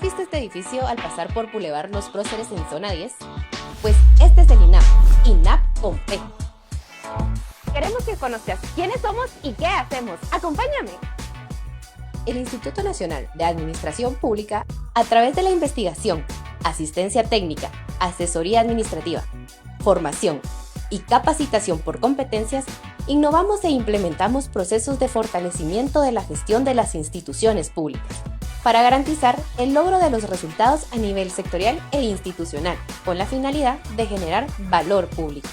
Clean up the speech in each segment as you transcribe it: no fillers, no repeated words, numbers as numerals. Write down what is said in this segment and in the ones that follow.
viste este edificio al pasar por Boulevard Los Próceres en zona 10? Pues este es el INAP con P. Queremos que conozcas quiénes somos y qué hacemos. ¡Acompáñame! El Instituto Nacional de Administración Pública, a través de la investigación, asistencia técnica, asesoría administrativa, formación y capacitación por competencias, innovamos e implementamos procesos de fortalecimiento de la gestión de las instituciones públicas para garantizar el logro de los resultados a nivel sectorial e institucional, con la finalidad de generar valor público.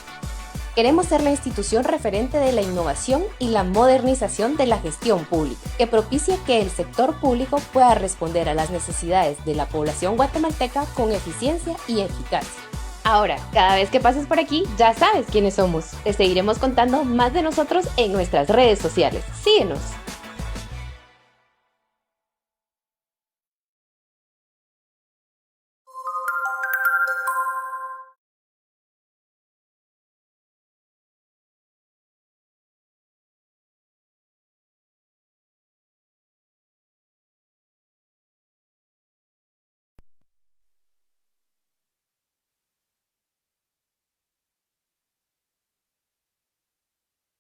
Queremos ser la institución referente de la innovación y la modernización de la gestión pública, que propicie que el sector público pueda responder a las necesidades de la población guatemalteca con eficiencia y eficacia. Ahora, cada vez que pases por aquí, ya sabes quiénes somos. Te seguiremos contando más de nosotros en nuestras redes sociales. Síguenos.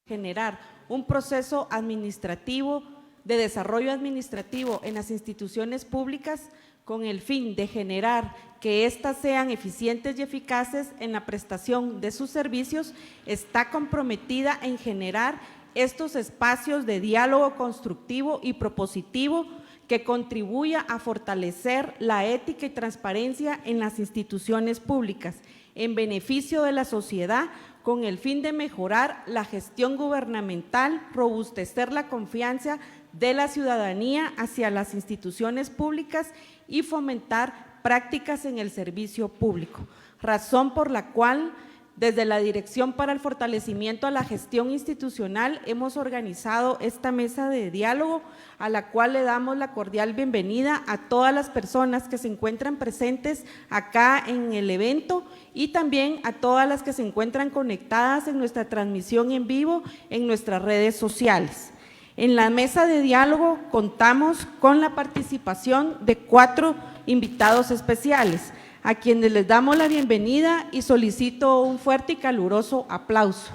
Generar un proceso administrativo de desarrollo administrativo en las instituciones públicas con el fin de generar que éstas sean eficientes y eficaces en la prestación de sus servicios, está comprometida en generar estos espacios de diálogo constructivo y propositivo que contribuya a fortalecer la ética y transparencia en las instituciones públicas en beneficio de la sociedad, con el fin de mejorar la gestión gubernamental, robustecer la confianza de la ciudadanía hacia las instituciones públicas y fomentar prácticas en el servicio público, razón por la cual desde la Dirección para el Fortalecimiento a la Gestión Institucional hemos organizado esta mesa de diálogo, a la cual le damos la cordial bienvenida a todas las personas que se encuentran presentes acá en el evento y también a todas las que se encuentran conectadas en nuestra transmisión en vivo en nuestras redes sociales. En la mesa de diálogo contamos con la participación de 4 invitados especiales, a quienes les damos la bienvenida y solicito un fuerte y caluroso aplauso.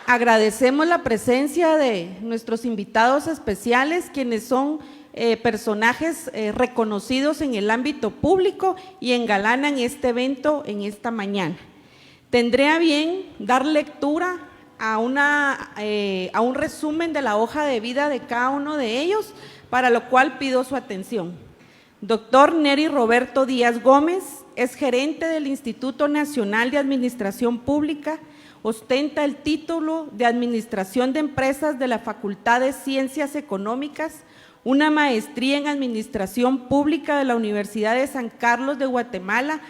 Agradecemos la presencia de nuestros invitados especiales, quienes son personajes reconocidos en el ámbito público y engalanan este evento en esta mañana. Tendré a bien dar lectura a un resumen de la hoja de vida de cada uno de ellos, para lo cual pido su atención. Doctor Neri Roberto Díaz Gómez es gerente del Instituto Nacional de Administración Pública, ostenta el título de Administración de Empresas de la Facultad de Ciencias Económicas, una maestría en Administración Pública de la Universidad de San Carlos de Guatemala,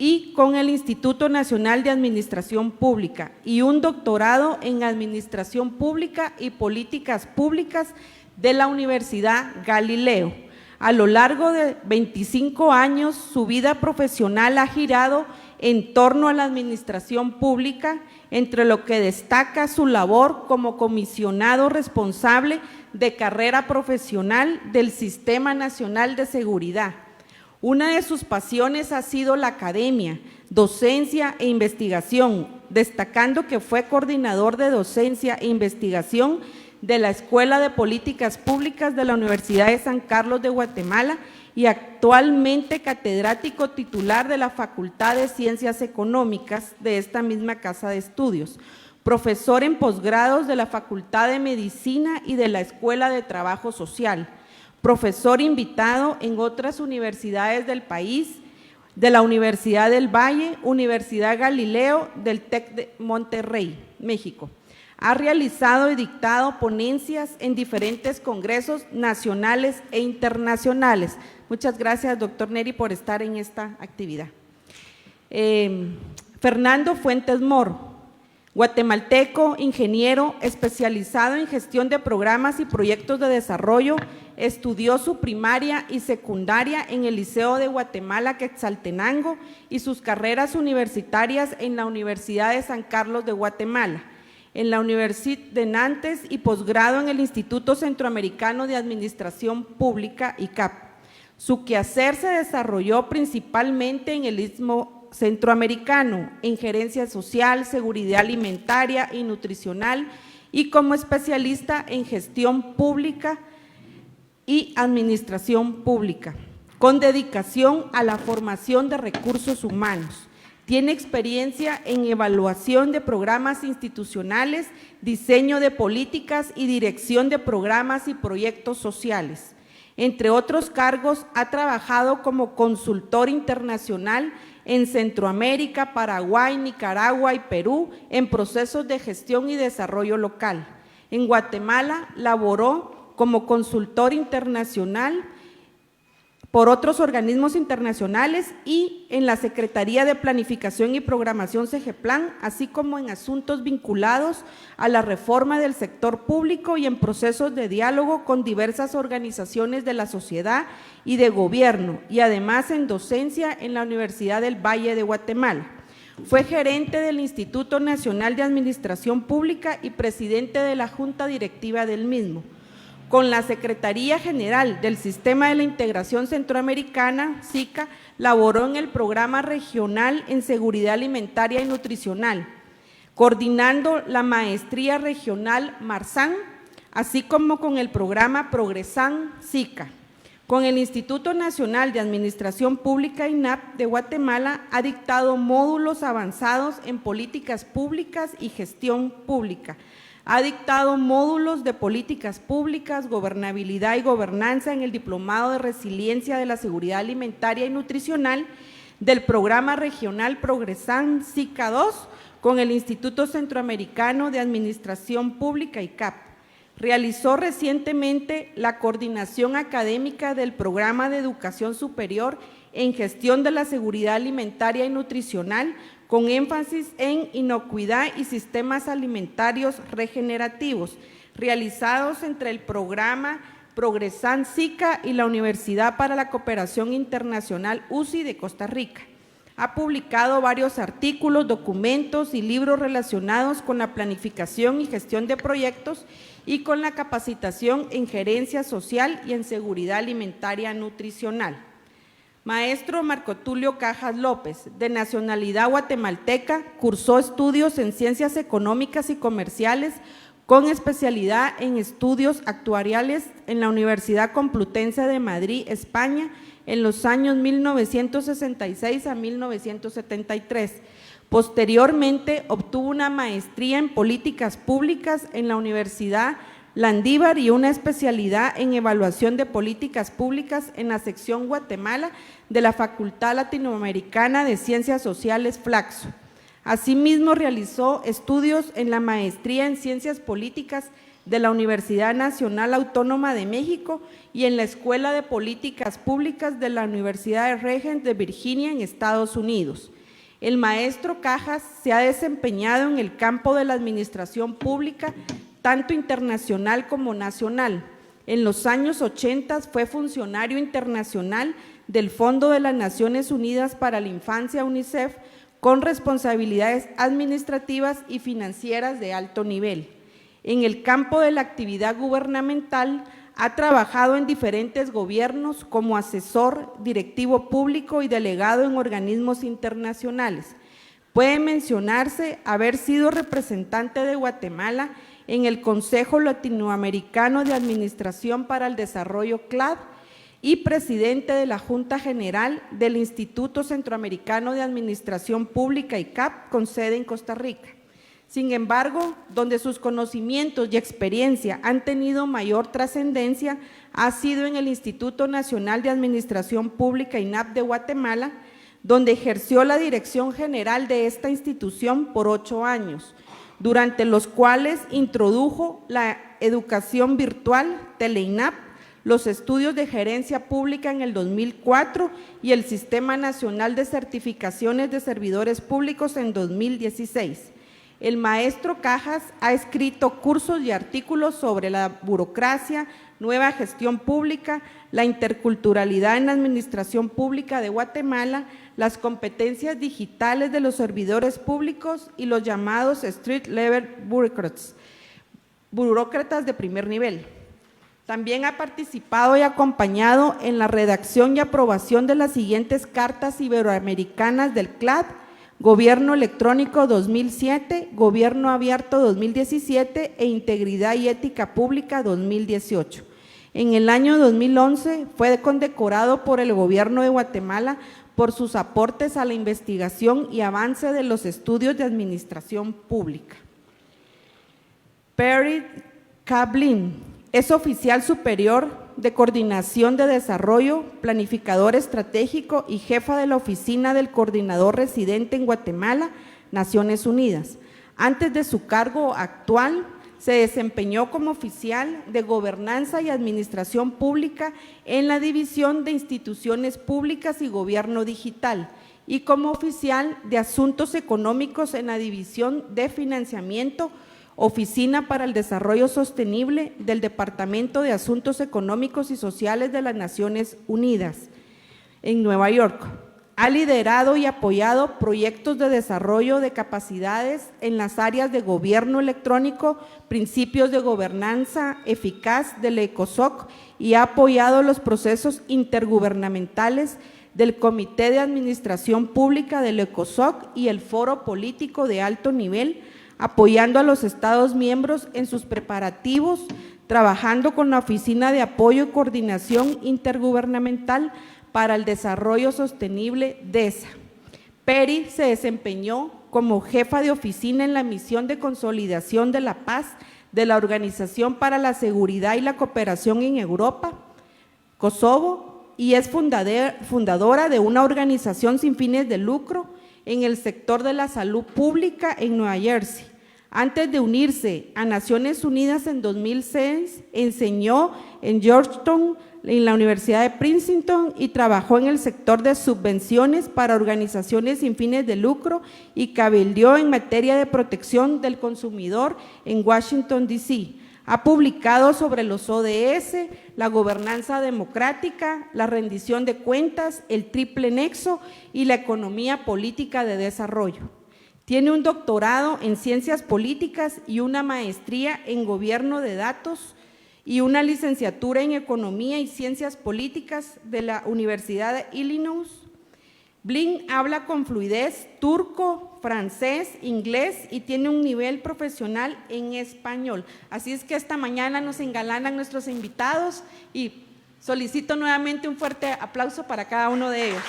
y con el Instituto Nacional de Administración Pública y un doctorado en Administración Pública y Políticas Públicas de la Universidad Galileo. A lo largo de 25 años, su vida profesional ha girado en torno a la administración pública, entre lo que destaca su labor como comisionado responsable de carrera profesional del Sistema Nacional de Seguridad. Una de sus pasiones ha sido la academia, docencia e investigación, destacando que fue coordinador de docencia e investigación de la Escuela de Políticas Públicas de la Universidad de San Carlos de Guatemala y actualmente catedrático titular de la Facultad de Ciencias Económicas de esta misma casa de estudios, profesor en posgrados de la Facultad de Medicina y de la Escuela de Trabajo Social, profesor invitado en otras universidades del país, de la Universidad del Valle, Universidad Galileo, del TEC de Monterrey, México. Ha realizado y dictado ponencias en diferentes congresos nacionales e internacionales. Muchas gracias, doctor Neri, por estar en esta actividad. Fernando Fuentes Moro, guatemalteco, ingeniero, especializado en gestión de programas y proyectos de desarrollo, estudió su primaria y secundaria en el Liceo de Guatemala, Quetzaltenango, y sus carreras universitarias en la Universidad de San Carlos de Guatemala. en la Universidad de Nantes y posgrado en el Instituto Centroamericano de Administración Pública, ICAP. Su quehacer se desarrolló principalmente en el Istmo Centroamericano, en gerencia social, seguridad alimentaria y nutricional, y como especialista en gestión pública y administración pública, con dedicación a la formación de recursos humanos. Tiene experiencia en evaluación de programas institucionales, diseño de políticas y dirección de programas y proyectos sociales. Entre otros cargos, ha trabajado como consultor internacional en Centroamérica, Paraguay, Nicaragua y Perú en procesos de gestión y desarrollo local. En Guatemala laboró como consultor internacional por otros organismos internacionales y en la Secretaría de Planificación y Programación Segeplan, así como en asuntos vinculados a la reforma del sector público y en procesos de diálogo con diversas organizaciones de la sociedad y de gobierno, y además en docencia en la Universidad del Valle de Guatemala. Fue gerente del Instituto Nacional de Administración Pública y presidente de la Junta Directiva del mismo. Con la Secretaría General del Sistema de la Integración Centroamericana, SICA, laboró en el Programa Regional en Seguridad Alimentaria y Nutricional, coordinando la Maestría Regional Marsan, así como con el Programa Progresan SICA. Con el Instituto Nacional de Administración Pública, INAP, de Guatemala, ha dictado módulos avanzados en políticas públicas y gestión pública. Ha dictado módulos de políticas públicas, gobernabilidad y gobernanza en el Diplomado de Resiliencia de la Seguridad Alimentaria y Nutricional del Programa Regional Progresan SICA 2 con el Instituto Centroamericano de Administración Pública, ICAP. Realizó recientemente la coordinación académica del Programa de Educación Superior en Gestión de la Seguridad Alimentaria y Nutricional, con énfasis en inocuidad y sistemas alimentarios regenerativos, realizados entre el programa Progresan SICA y la Universidad para la Cooperación Internacional UCI de Costa Rica. Ha publicado varios artículos, documentos y libros relacionados con la planificación y gestión de proyectos y con la capacitación en gerencia social y en seguridad alimentaria nutricional. Maestro Marco Tulio Cajas López, de nacionalidad guatemalteca, cursó estudios en Ciencias Económicas y Comerciales con especialidad en Estudios Actuariales en la Universidad Complutense de Madrid, España, en los años 1966 a 1973. Posteriormente, obtuvo una maestría en Políticas Públicas en la Universidad Landívar y una especialidad en Evaluación de Políticas Públicas en la sección Guatemala de la Facultad Latinoamericana de Ciencias Sociales Flaxo. Asimismo, realizó estudios en la Maestría en Ciencias Políticas de la Universidad Nacional Autónoma de México y en la Escuela de Políticas Públicas de la Universidad de Regent de Virginia en Estados Unidos. El maestro Cajas se ha desempeñado en el campo de la administración pública, tanto internacional como nacional. En los años 80 fue funcionario internacional del Fondo de las Naciones Unidas para la Infancia, UNICEF, con responsabilidades administrativas y financieras de alto nivel. En el campo de la actividad gubernamental, ha trabajado en diferentes gobiernos como asesor, directivo público y delegado en organismos internacionales. Puede mencionarse haber sido representante de Guatemala en el Consejo Latinoamericano de Administración para el Desarrollo, CLAD, y presidente de la Junta General del Instituto Centroamericano de Administración Pública, ICAP, con sede en Costa Rica. Sin embargo, donde sus conocimientos y experiencia han tenido mayor trascendencia ha sido en el Instituto Nacional de Administración Pública, INAP, de Guatemala, donde ejerció la dirección general de esta institución por 8 años, durante los cuales introdujo la educación virtual, TeleINAP, los estudios de gerencia pública en el 2004 y el Sistema Nacional de Certificaciones de Servidores Públicos en 2016. El maestro Cajas ha escrito cursos y artículos sobre la burocracia, nueva gestión pública, la interculturalidad en la administración pública de Guatemala, las competencias digitales de los servidores públicos y los llamados street level bureaucrats, burócratas de primer nivel. También ha participado y acompañado en la redacción y aprobación de las siguientes cartas iberoamericanas del CLAD: Gobierno Electrónico 2007, Gobierno Abierto 2017 e Integridad y Ética Pública 2018. En el año 2011 fue condecorado por el Gobierno de Guatemala por sus aportes a la investigación y avance de los estudios de administración pública. Perry Kablin es oficial superior de Coordinación de Desarrollo, planificador estratégico y jefa de la Oficina del Coordinador Residente en Guatemala, Naciones Unidas. Antes de su cargo actual, se desempeñó como oficial de Gobernanza y Administración Pública en la División de Instituciones Públicas y Gobierno Digital y como oficial de Asuntos Económicos en la División de Financiamiento, Oficina para el Desarrollo Sostenible del Departamento de Asuntos Económicos y Sociales de las Naciones Unidas en Nueva York. Ha liderado y apoyado proyectos de desarrollo de capacidades en las áreas de gobierno electrónico, principios de gobernanza eficaz del ECOSOC y ha apoyado los procesos intergubernamentales del Comité de Administración Pública del ECOSOC y el Foro Político de Alto Nivel, apoyando a los Estados miembros en sus preparativos, trabajando con la Oficina de Apoyo y Coordinación Intergubernamental para el Desarrollo Sostenible DESA. Perry se desempeñó como jefa de oficina en la misión de consolidación de la paz de la Organización para la Seguridad y la Cooperación en Europa, Kosovo, y es fundadora de una organización sin fines de lucro en el sector de la salud pública en Nueva Jersey. Antes de unirse a Naciones Unidas en 2006, enseñó en Georgetown, en la Universidad de Princeton, y trabajó en el sector de subvenciones para organizaciones sin fines de lucro y cabildeó en materia de protección del consumidor en Washington, D.C. Ha publicado sobre los ODS, la gobernanza democrática, la rendición de cuentas, el triple nexo y la economía política de desarrollo. Tiene un doctorado en ciencias políticas y una maestría en gobierno de datos y una licenciatura en economía y ciencias políticas de la Universidad de Illinois. Blin habla con fluidez turco, francés, inglés y tiene un nivel profesional en español. Así es que esta mañana nos engalanan nuestros invitados y solicito nuevamente un fuerte aplauso para cada uno de ellos.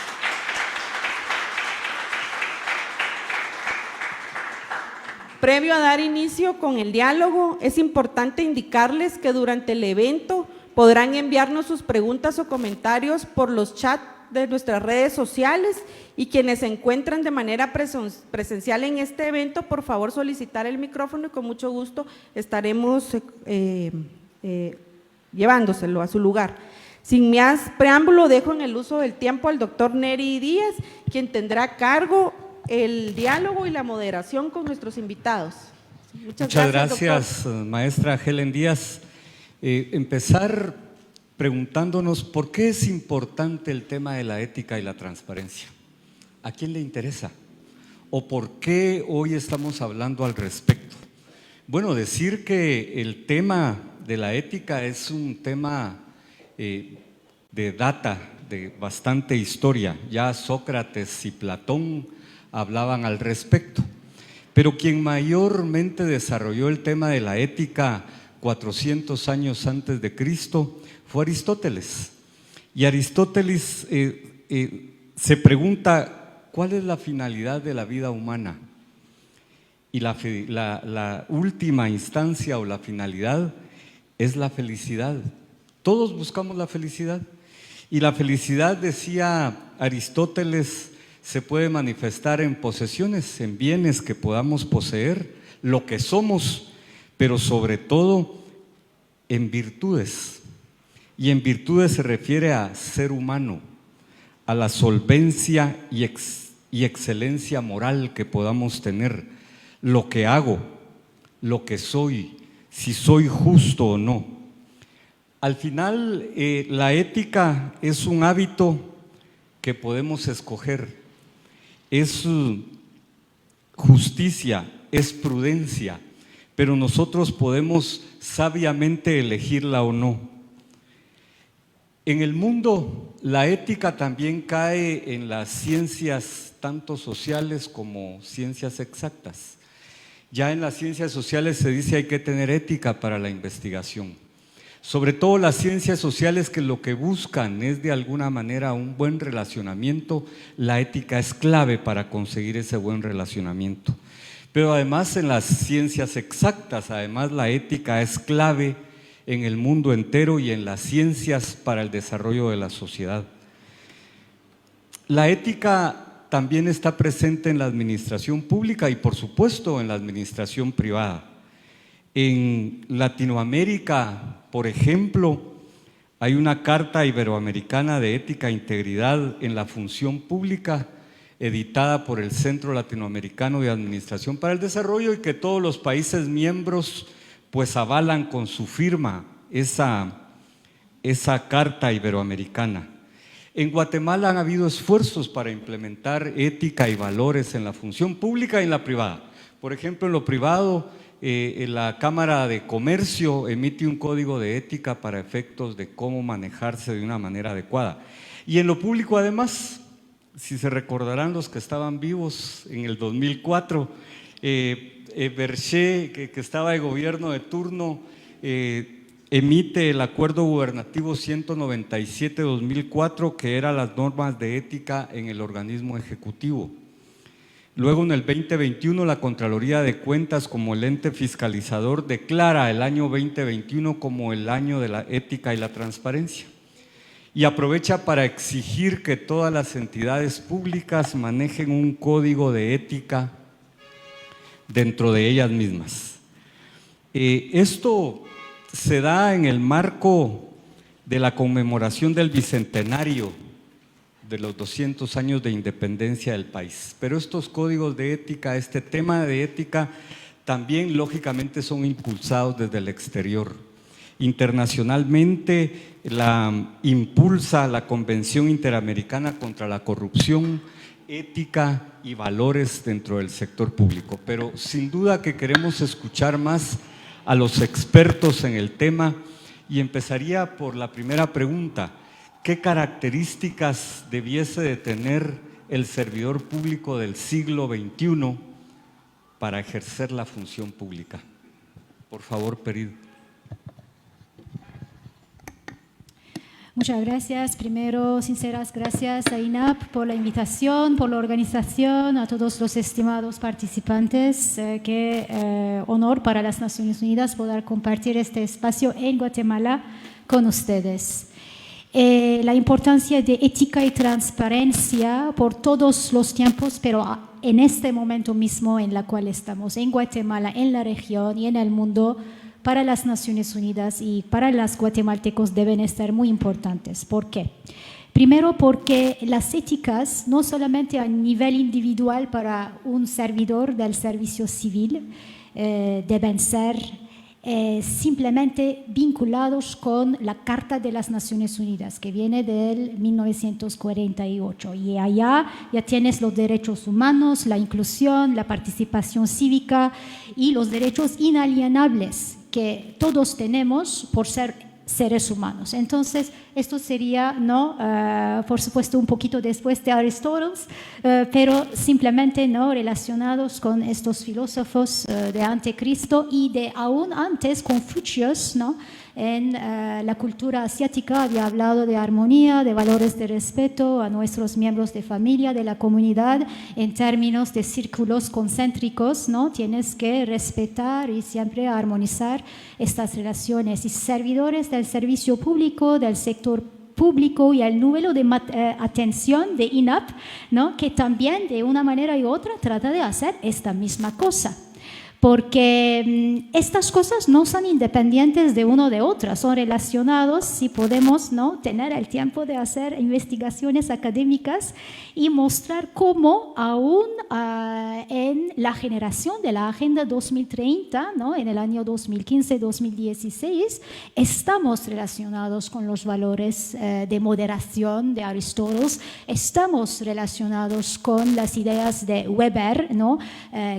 Previo a dar inicio con el diálogo, es importante indicarles que durante el evento podrán enviarnos sus preguntas o comentarios por los chats de nuestras redes sociales, y quienes se encuentran de manera presencial en este evento, por favor solicitar el micrófono y con mucho gusto estaremos llevándoselo a su lugar. Sin más preámbulo, dejo en el uso del tiempo al doctor Neri Díaz, quien tendrá a cargo el diálogo y la moderación con nuestros invitados. Muchas gracias, maestra Helen Díaz. Empezar preguntándonos por qué es importante el tema de la ética y la transparencia. ¿A quién le interesa? ¿O por qué hoy estamos hablando al respecto? Bueno, decir que el tema de la ética es un tema de data, de bastante historia. Ya Sócrates y Platón hablaban al respecto, pero quien mayormente desarrolló el tema de la ética 400 años antes de Cristo fue Aristóteles. Y Aristóteles se pregunta ¿cuál es la finalidad de la vida humana? Y la última instancia o la finalidad es la felicidad. Todos buscamos la felicidad, y la felicidad, decía Aristóteles, se puede manifestar en posesiones, en bienes que podamos poseer, lo que somos, pero sobre todo en virtudes. Y en virtudes se refiere a ser humano, a la solvencia y excelencia moral que podamos tener, lo que hago, lo que soy, si soy justo o no. Al final, la ética es un hábito que podemos escoger, es justicia, es prudencia, pero nosotros podemos sabiamente elegirla o no. En el mundo, la ética también cae en las ciencias tanto sociales como ciencias exactas. Ya en las ciencias sociales se dice hay que tener ética para la investigación. Sobre todo las ciencias sociales que lo que buscan es de alguna manera un buen relacionamiento, la ética es clave para conseguir ese buen relacionamiento. Pero además en las ciencias exactas, además la ética es clave en el mundo entero y en las ciencias para el desarrollo de la sociedad. La ética también está presente en la administración pública y por supuesto en la administración privada. En Latinoamérica, por ejemplo, hay una Carta Iberoamericana de Ética e Integridad en la Función Pública, editada por el Centro Latinoamericano de Administración para el Desarrollo, y que todos los países miembros pues avalan con su firma esa Carta Iberoamericana. En Guatemala han habido esfuerzos para implementar ética y valores en la función pública y en la privada. Por ejemplo, en lo privado, la Cámara de Comercio emite un código de ética para efectos de cómo manejarse de una manera adecuada. Y en lo público, además, si se recordarán los que estaban vivos en el 2004, Berché, que estaba de gobierno de turno, emite el Acuerdo Gubernativo 197-2004, que era las normas de ética en el organismo ejecutivo. Luego, en el 2021, la Contraloría de Cuentas, como el ente fiscalizador, declara el año 2021 como el año de la ética y la transparencia, y aprovecha para exigir que todas las entidades públicas manejen un código de ética dentro de ellas mismas. Esto se da en el marco de la conmemoración del bicentenario de los 200 años de independencia del país. Pero estos códigos de ética, este tema de ética, también lógicamente son impulsados desde el exterior. Internacionalmente la impulsa la Convención Interamericana contra la Corrupción, Ética y Valores dentro del sector público. Pero sin duda que queremos escuchar más a los expertos en el tema, y empezaría por la primera pregunta: ¿qué características debiese de tener el servidor público del siglo XXI para ejercer la función pública? Por favor, Perid. Muchas gracias. Primero, sinceras gracias a INAP por la invitación, por la organización, a todos los estimados participantes. Qué honor para las Naciones Unidas poder compartir este espacio en Guatemala con ustedes. La importancia de ética y transparencia por todos los tiempos, pero en este momento mismo en la cual estamos en Guatemala, en la región y en el mundo, para las Naciones Unidas y para los guatemaltecos deben estar muy importantes. ¿Por qué? Primero, porque las éticas, no solamente a nivel individual para un servidor del servicio civil, deben ser simplemente vinculados con la Carta de las Naciones Unidas, que viene del 1948. Y allá ya tienes los derechos humanos, la inclusión, la participación cívica y los derechos inalienables que todos tenemos por ser seres humanos. Entonces, esto sería, ¿no? Por supuesto, un poquito después de Aristóteles, pero simplemente, ¿no?, relacionados con estos filósofos de antecristo y de aún antes Confucius, ¿no? En la cultura asiática había hablado de armonía, de valores de respeto a nuestros miembros de familia, de la comunidad, en términos de círculos concéntricos, ¿no? Tienes que respetar y siempre armonizar estas relaciones. Y servidores del servicio público, del sector público y el número de atención de INAP, ¿no?, que también de una manera u otra trata de hacer esta misma cosa. porque estas cosas no son independientes de uno de otra, son relacionados si podemos, ¿no?, tener el tiempo de hacer investigaciones académicas y mostrar cómo aún en la generación de la Agenda 2030, ¿no?, en el año 2015-2016, estamos relacionados con los valores de moderación de Aristóteles, estamos relacionados con las ideas de Weber, ¿no?,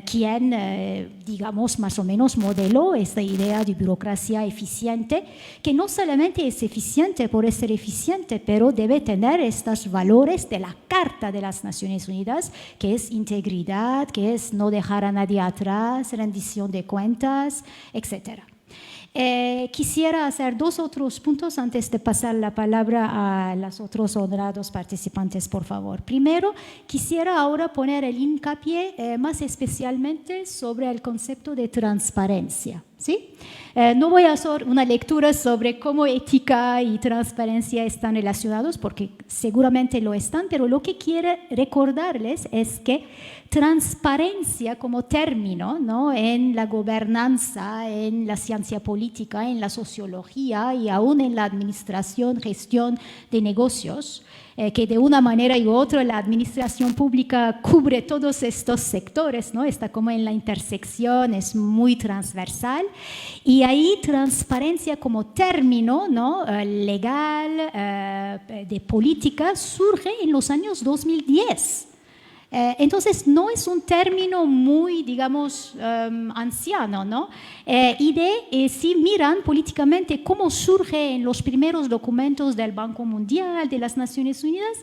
quien digamos, más o menos modeló esta idea de burocracia eficiente, que no solamente es eficiente por ser eficiente, pero debe tener estos valores de la Carta de las Naciones Unidas, que es integridad, que es no dejar a nadie atrás, rendición de cuentas, etc. Quisiera hacer dos otros puntos antes de pasar la palabra a los otros honrados participantes, por favor. Primero, quisiera ahora poner el hincapié más especialmente sobre el concepto de transparencia. ¿Sí? No voy a hacer una lectura sobre cómo ética y transparencia están relacionados, porque seguramente lo están, pero lo que quiero recordarles es que transparencia como término, ¿no?, en la gobernanza, en la ciencia política, en la sociología y aún en la administración, gestión de negocios, que de una manera u otra la administración pública cubre todos estos sectores, ¿no? Está como en la intersección, es muy transversal, y ahí transparencia como término, ¿no?, legal, de política, surge en los años 2010. Entonces, no es un término muy, digamos, anciano, ¿no? Si miran políticamente cómo surge en los primeros documentos del Banco Mundial, de las Naciones Unidas,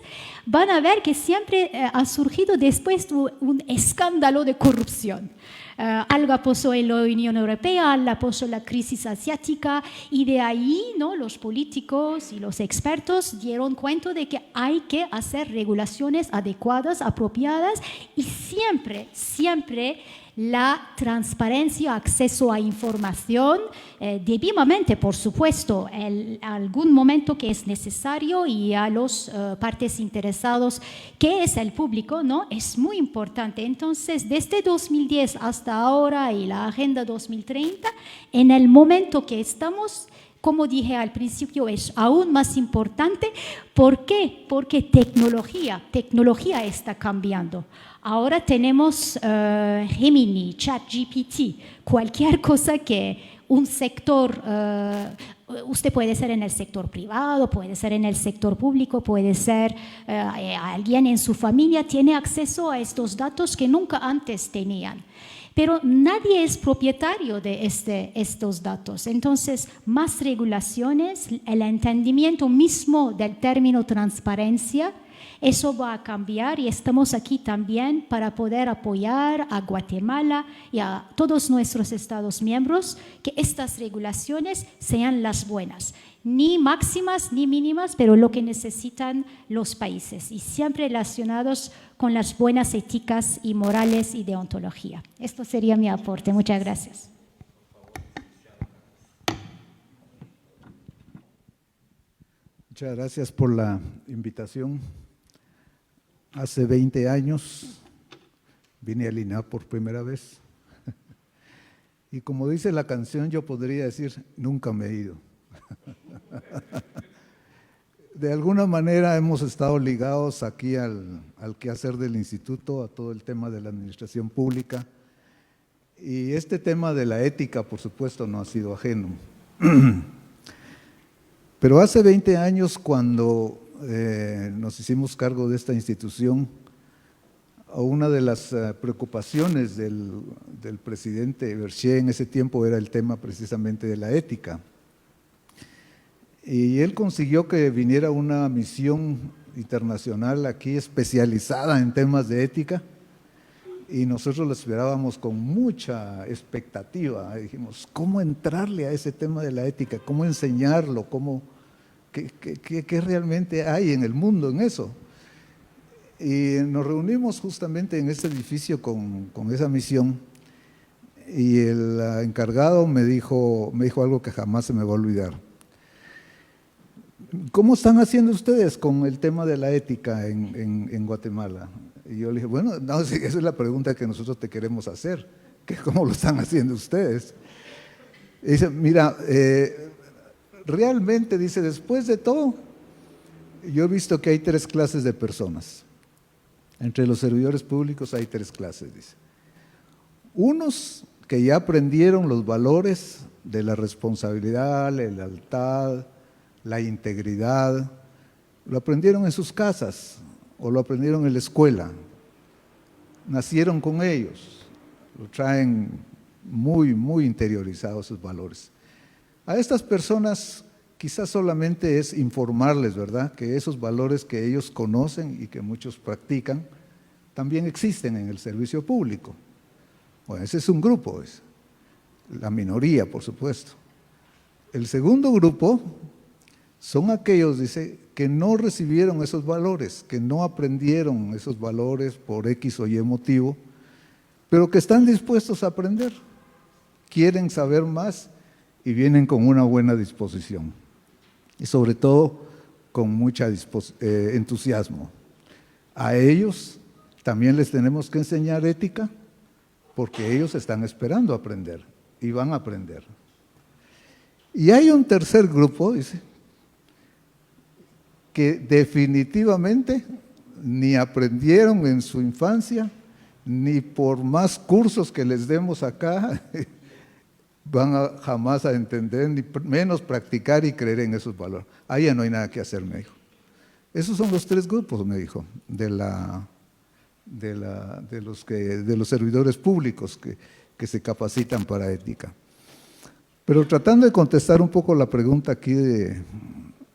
van a ver que siempre ha surgido después de un escándalo de corrupción. Algo pasó en la Unión Europea, algo pasó en la crisis asiática, y de ahí, ¿no?, los políticos y los expertos dieron cuenta de que hay que hacer regulaciones adecuadas, apropiadas, y siempre la transparencia, acceso a información, debidamente, por supuesto, en algún momento que es necesario, y a los partes interesados, que es el público, ¿no?, es muy importante. Entonces, desde 2010 hasta ahora y la Agenda 2030, en el momento que estamos, como dije al principio, es aún más importante. ¿Por qué? Porque tecnología está cambiando. Ahora tenemos Gemini, ChatGPT, cualquier cosa que un sector, usted puede ser en el sector privado, puede ser en el sector público, puede ser alguien en su familia, tiene acceso a estos datos que nunca antes tenían. Pero nadie es propietario de estos datos. Entonces, más regulaciones, el entendimiento mismo del término transparencia, eso va a cambiar, y estamos aquí también para poder apoyar a Guatemala y a todos nuestros Estados miembros que estas regulaciones sean las buenas. Ni máximas ni mínimas, pero lo que necesitan los países, y siempre relacionados con las buenas éticas y morales y deontología. Esto sería mi aporte. Muchas gracias. Muchas gracias por la invitación. Hace 20 años vine a Lina por primera vez. Y como dice la canción, yo podría decir, nunca me he ido. De alguna manera hemos estado ligados aquí al quehacer del instituto, a todo el tema de la administración pública, y este tema de la ética, por supuesto, no ha sido ajeno. Pero hace 20 años, cuando nos hicimos cargo de esta institución, una de las preocupaciones del presidente Berchier en ese tiempo era el tema precisamente de la ética. Y él consiguió que viniera una misión internacional aquí especializada en temas de ética, y nosotros lo esperábamos con mucha expectativa. Dijimos, ¿cómo entrarle a ese tema de la ética? ¿Cómo enseñarlo? ¿Qué realmente hay en el mundo en eso? Y nos reunimos justamente en este edificio con esa misión, y el encargado me dijo algo que jamás se me va a olvidar. ¿Cómo están haciendo ustedes con el tema de la ética en Guatemala? Y yo le dije, bueno, no, esa es la pregunta que nosotros te queremos hacer. que cómo lo están haciendo ustedes. Y dice, mira, realmente, dice, después de todo, yo he visto que hay 3 clases de personas. Entre los servidores públicos hay 3 clases, dice. Unos que ya aprendieron los valores de la responsabilidad, la lealtad, la integridad, lo aprendieron en sus casas o lo aprendieron en la escuela, nacieron con ellos, lo traen muy, muy interiorizados esos valores. A estas personas quizás solamente es informarles, ¿verdad?, que esos valores que ellos conocen y que muchos practican, también existen en el servicio público. Bueno, ese es un grupo, es la minoría, por supuesto. El segundo grupo son aquellos, dice, que no recibieron esos valores, que no aprendieron esos valores por X o Y motivo, pero que están dispuestos a aprender, quieren saber más y vienen con una buena disposición. Y sobre todo con mucha entusiasmo. A ellos también les tenemos que enseñar ética, porque ellos están esperando aprender y van a aprender. Y hay un tercer grupo, dice, que definitivamente ni aprendieron en su infancia, ni por más cursos que les demos acá, van jamás a entender, ni menos practicar y creer en esos valores. Ahí ya no hay nada que hacer, me dijo. Esos son los 3 grupos, me dijo, de los servidores públicos que se capacitan para ética. Pero tratando de contestar un poco la pregunta aquí de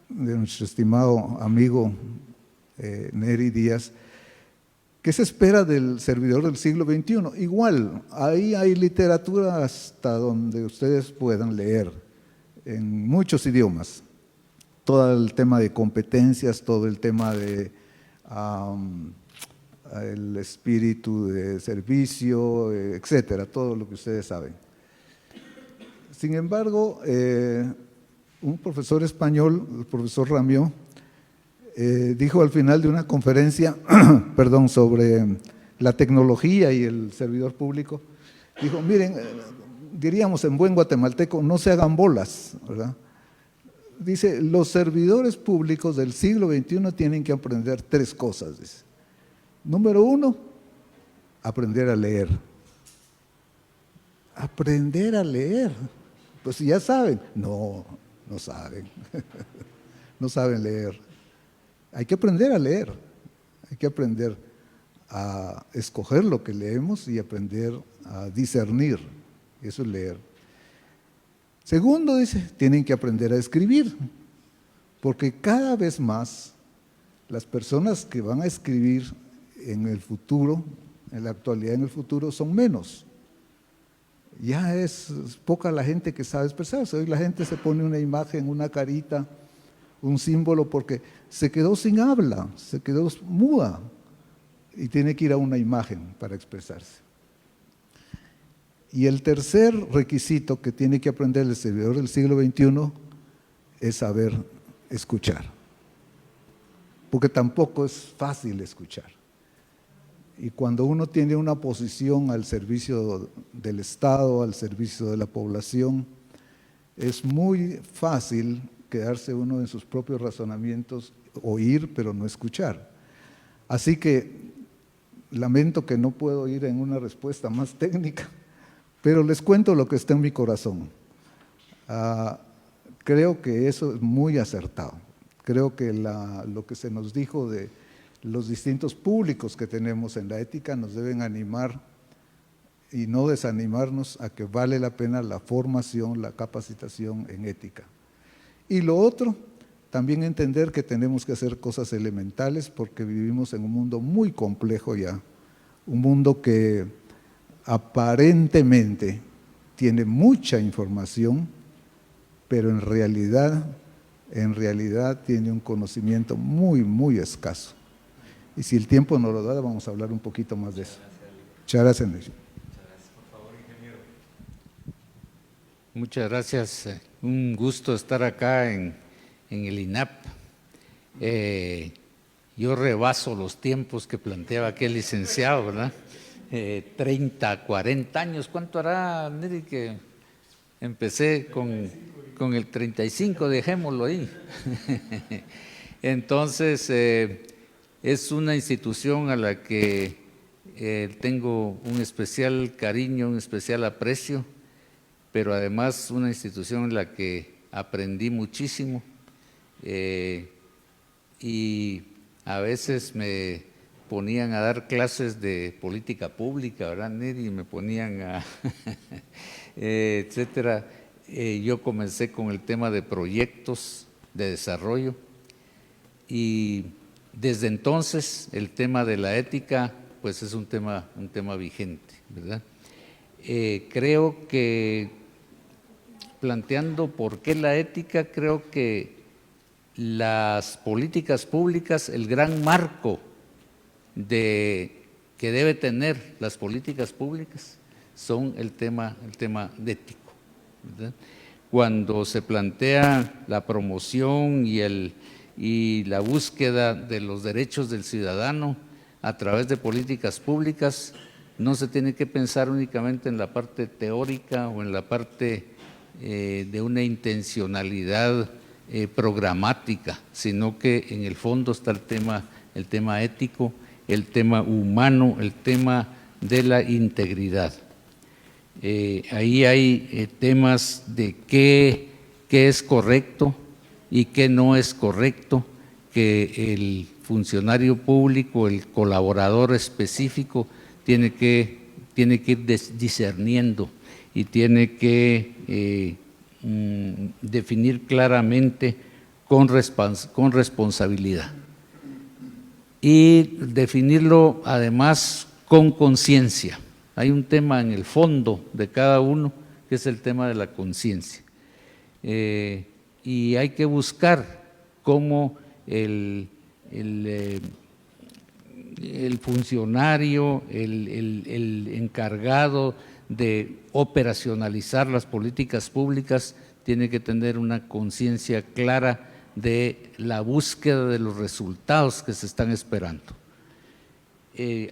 nuestro estimado amigo Neri Díaz, ¿qué se espera del servidor del siglo XXI? Igual, ahí hay literatura hasta donde ustedes puedan leer, en muchos idiomas. Todo el tema de competencias, todo el tema de el espíritu de servicio, etcétera, todo lo que ustedes saben. Sin embargo, un profesor español, el profesor Ramió, dijo al final de una conferencia perdón, sobre la tecnología y el servidor público, dijo, miren, diríamos en buen guatemalteco, no se hagan bolas, ¿verdad? Dice, los servidores públicos del siglo XXI tienen que aprender 3 cosas, dice. Número 1, aprender a leer. Aprender a leer. Pues si ya saben. No saben. No saben leer. Hay que aprender a leer. Hay que aprender a escoger lo que leemos y aprender a discernir. Eso es leer. Segundo, dice, tienen que aprender a escribir. Porque cada vez más las personas que van a escribir en el futuro, en la actualidad, en el futuro, son menos. Ya es poca la gente que sabe expresarse. Hoy la gente se pone una imagen, una carita, un símbolo, porque se quedó sin habla, se quedó muda y tiene que ir a una imagen para expresarse. Y el tercer requisito que tiene que aprender el servidor del siglo XXI es saber escuchar, porque tampoco es fácil escuchar. Y cuando uno tiene una posición al servicio del Estado, al servicio de la población, es muy fácil quedarse uno en sus propios razonamientos, oír pero no escuchar. Así que lamento que no puedo ir en una respuesta más técnica, pero les cuento lo que está en mi corazón. Creo que eso es muy acertado. Creo que lo que se nos dijo de los distintos públicos que tenemos en la ética nos deben animar y no desanimarnos a que vale la pena la formación, la capacitación en ética. Y lo otro, también entender que tenemos que hacer cosas elementales porque vivimos en un mundo muy complejo ya, un mundo que aparentemente tiene mucha información, pero en realidad tiene un conocimiento muy, muy escaso. Y si el tiempo nos lo da, vamos a hablar un poquito más de eso. Muchas gracias, Nelson. Por favor, ingeniero. Muchas gracias. Un gusto estar acá en el INAP. Yo rebaso los tiempos que planteaba aquel licenciado, ¿verdad? 30, 40 años. ¿Cuánto hará, Neri, que empecé con el 35? Dejémoslo ahí. Entonces, es una institución a la que tengo un especial cariño, un especial aprecio, pero además una institución en la que aprendí muchísimo y a veces me ponían a dar clases de política pública, ¿verdad, Neri? Me ponían a, etcétera. Yo comencé con el tema de proyectos de desarrollo y desde entonces el tema de la ética pues es un tema vigente, ¿verdad? Creo que planteando por qué la ética, creo que las políticas públicas, el gran marco que debe tener las políticas públicas son el tema ético, ¿verdad? Cuando se plantea la promoción y la búsqueda de los derechos del ciudadano a través de políticas públicas, no se tiene que pensar únicamente en la parte teórica o en la parte de una intencionalidad programática, sino que en el fondo está el tema ético, el tema humano, el tema de la integridad. Ahí hay temas de qué es correcto y qué no es correcto, que el funcionario público, el colaborador específico, tiene que ir discerniendo y tiene que definir claramente con responsabilidad y definirlo además con conciencia. Hay un tema en el fondo de cada uno que es el tema de la conciencia y hay que buscar cómo el funcionario, el encargado de operacionalizar las políticas públicas tiene que tener una conciencia clara de la búsqueda de los resultados que se están esperando.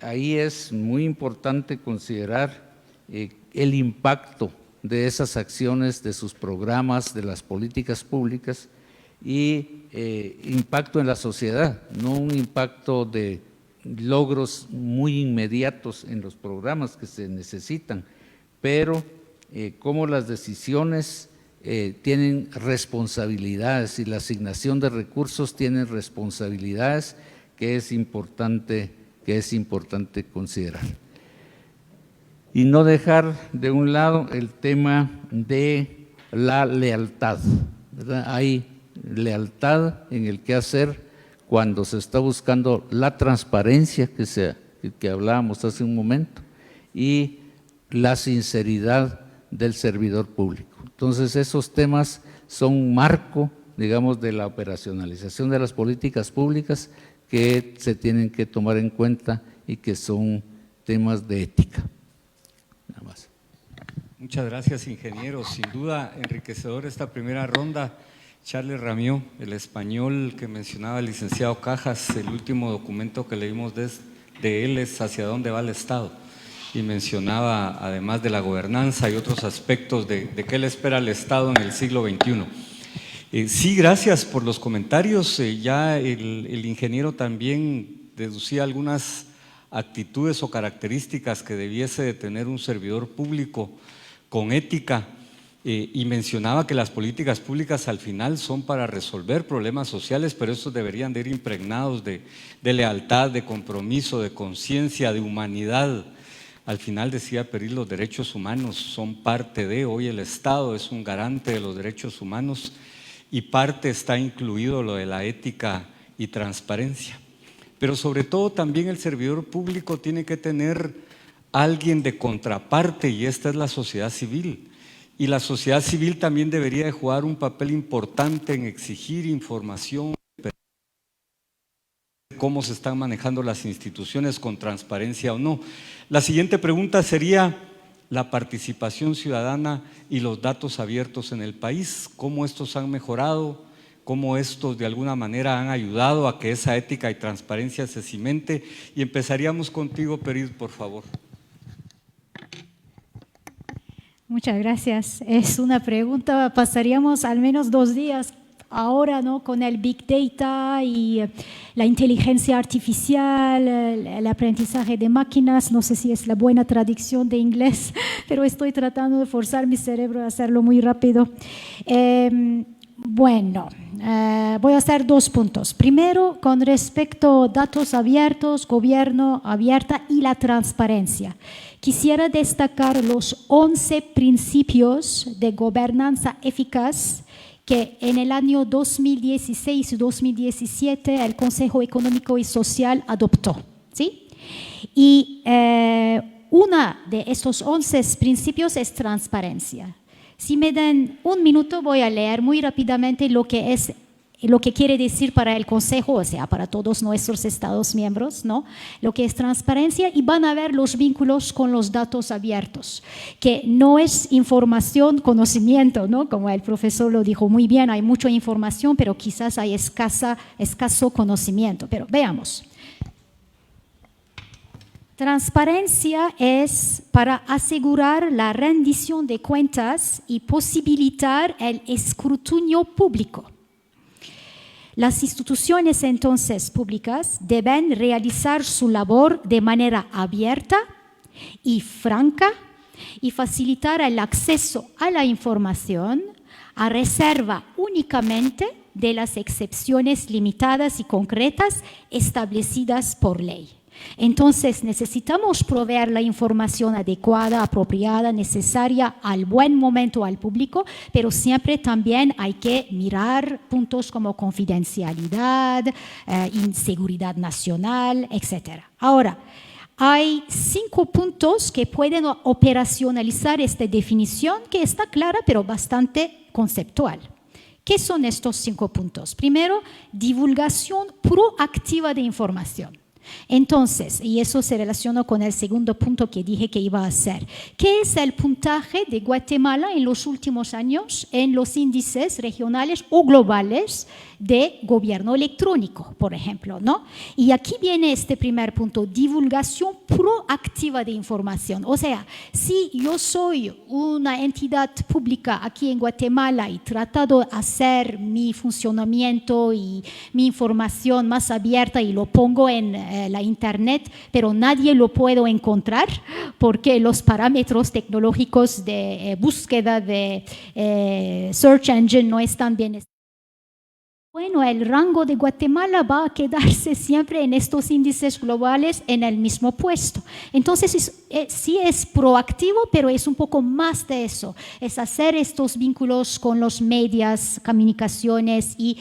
Ahí es muy importante considerar el impacto de esas acciones, de sus programas, de las políticas públicas y impacto en la sociedad, no un impacto de logros muy inmediatos en los programas que se necesitan, pero cómo las decisiones tienen responsabilidades y la asignación de recursos tiene responsabilidades que es importante considerar. Y no dejar de un lado el tema de la lealtad, ¿verdad? Hay lealtad en el quehacer cuando se está buscando la transparencia que hablábamos hace un momento y la sinceridad del servidor público. Entonces esos temas son marco, digamos, de la operacionalización de las políticas públicas que se tienen que tomar en cuenta y que son temas de ética. Nada más. Muchas gracias, ingeniero. Sin duda enriquecedor esta primera ronda. Charles Ramió, el español que mencionaba el licenciado Cajas, el último documento que leímos de él es Hacia dónde va el Estado, y mencionaba además de la gobernanza y otros aspectos de qué le espera al Estado en el siglo XXI. Sí, gracias por los comentarios. Ya el ingeniero también deducía algunas actitudes o características que debiese de tener un servidor público con ética. Y mencionaba que las políticas públicas al final son para resolver problemas sociales, pero estos deberían de ir impregnados de lealtad, de compromiso, de conciencia, de humanidad. Al final decía Peris, los derechos humanos son parte de, hoy el Estado es un garante de los derechos humanos y parte está incluido lo de la ética y transparencia. Pero sobre todo también el servidor público tiene que tener alguien de contraparte y esta es la sociedad civil. Y la sociedad civil también debería de jugar un papel importante en exigir información, cómo se están manejando las instituciones con transparencia o no. La siguiente pregunta sería la participación ciudadana y los datos abiertos en el país, cómo estos han mejorado, cómo estos de alguna manera han ayudado a que esa ética y transparencia se cimente. Y empezaríamos contigo, Peris, por favor. Muchas gracias. Es una pregunta, pasaríamos al menos 2 días ahora, ¿no? Con el Big Data y la inteligencia artificial, el aprendizaje de máquinas, no sé si es la buena traducción de inglés, pero estoy tratando de forzar mi cerebro a hacerlo muy rápido. Bueno, voy a hacer 2 puntos. Primero, con respecto a datos abiertos, gobierno abierta y la transparencia. Quisiera destacar los 11 principios de gobernanza eficaz que en el año 2016 y 2017 el Consejo Económico y Social adoptó, ¿sí? Y uno de estos 11 principios es transparencia. Si me dan un minuto, voy a leer muy rápidamente lo que quiere decir para el Consejo, o sea, para todos nuestros Estados miembros, ¿no? Lo que es transparencia, y van a ver los vínculos con los datos abiertos, que no es información, conocimiento, ¿no? Como el profesor lo dijo muy bien, hay mucha información, pero quizás hay escaso conocimiento. Pero veamos. Transparencia es para asegurar la rendición de cuentas y posibilitar el escrutinio público. Las instituciones entonces públicas deben realizar su labor de manera abierta y franca y facilitar el acceso a la información a reserva únicamente de las excepciones limitadas y concretas establecidas por ley. Entonces necesitamos proveer la información adecuada, apropiada, necesaria al buen momento al público, pero siempre también hay que mirar puntos como confidencialidad, inseguridad nacional, etc. Ahora, hay 5 puntos que pueden operacionalizar esta definición, que está clara pero bastante conceptual. ¿Qué son estos 5 puntos? Primero, divulgación proactiva de información. Entonces, y eso se relaciona con el segundo punto que dije que iba a hacer. ¿Qué es el puntaje de Guatemala en los últimos años en los índices regionales o globales de gobierno electrónico, por ejemplo, ¿no? Y aquí viene este primer punto, divulgación proactiva de información. O sea, si yo soy una entidad pública aquí en Guatemala y trato de hacer mi funcionamiento y mi información más abierta y lo pongo en la internet, pero nadie lo puede encontrar porque los parámetros tecnológicos de búsqueda de search engine no están bien establecidos. Bueno, el rango de Guatemala va a quedarse siempre en estos índices globales en el mismo puesto. Entonces, sí es proactivo, pero es un poco más de eso. Es hacer estos vínculos con los medios, comunicaciones y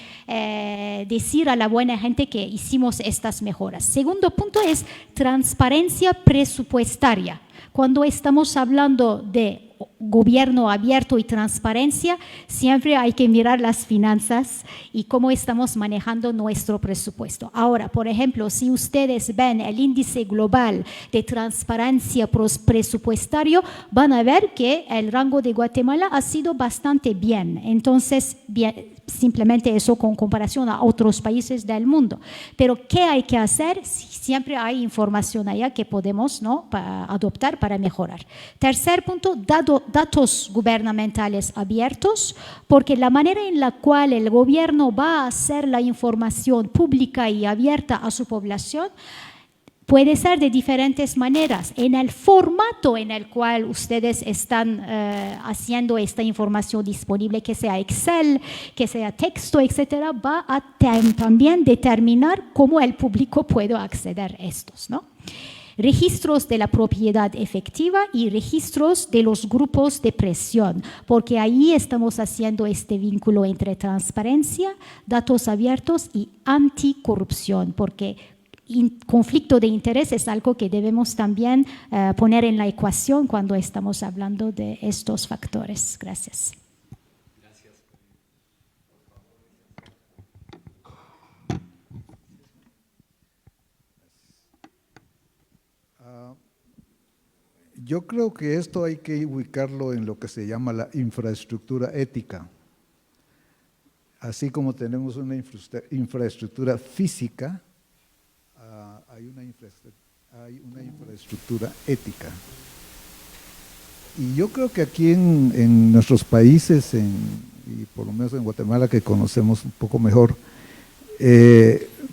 decir a la buena gente que hicimos estas mejoras. Segundo punto es transparencia presupuestaria. Cuando estamos hablando de gobierno abierto y transparencia, siempre hay que mirar las finanzas y cómo estamos manejando nuestro presupuesto. Ahora, por ejemplo, si ustedes ven el índice global de transparencia presupuestario, van a ver que el rango de Guatemala ha sido bastante bien. Entonces, bien, simplemente eso con comparación a otros países del mundo. Pero, ¿qué hay que hacer? Siempre hay información allá que podemos, ¿no?, adoptar para mejorar. Tercer punto, datos gubernamentales abiertos, porque la manera en la cual el gobierno va a hacer la información pública y abierta a su población puede ser de diferentes maneras. En el formato en el cual ustedes están haciendo esta información disponible, que sea Excel, que sea texto, etcétera, va a también determinar cómo el público puede acceder a estos, ¿no? Registros de la propiedad efectiva y registros de los grupos de presión, porque ahí estamos haciendo este vínculo entre transparencia, datos abiertos y anticorrupción, porque conflicto de interés es algo que debemos también poner en la ecuación cuando estamos hablando de estos factores. Gracias. Yo creo que esto hay que ubicarlo en lo que se llama la infraestructura ética. Así como tenemos una infraestructura física, hay una infraestructura ética. Y yo creo que aquí en nuestros países, y por lo menos en Guatemala, que conocemos un poco mejor,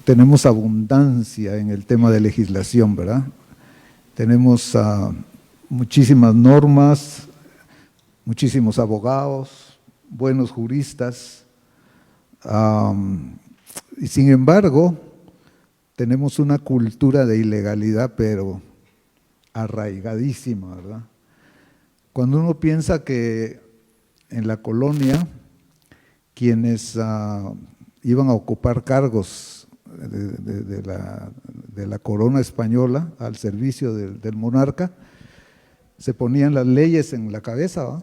tenemos abundancia en el tema de legislación, ¿verdad? Tenemos muchísimas normas, muchísimos abogados, buenos juristas, y sin embargo, tenemos una cultura de ilegalidad, pero arraigadísima, ¿verdad? Cuando uno piensa que en la colonia, quienes iban a ocupar cargos de la corona española al servicio del monarca, se ponían las leyes en la cabeza, ¿va?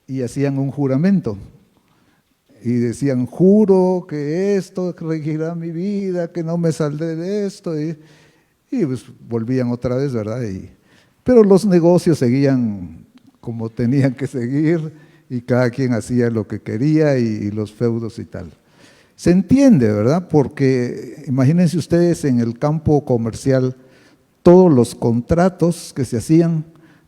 Y hacían un juramento. Y decían, juro que esto regirá mi vida, que no me saldré de esto. Y pues volvían otra vez, ¿verdad? Pero los negocios seguían como tenían que seguir y cada quien hacía lo que quería y los feudos y tal. Se entiende, ¿verdad? Porque imagínense ustedes en el campo comercial, todos los contratos que se hacían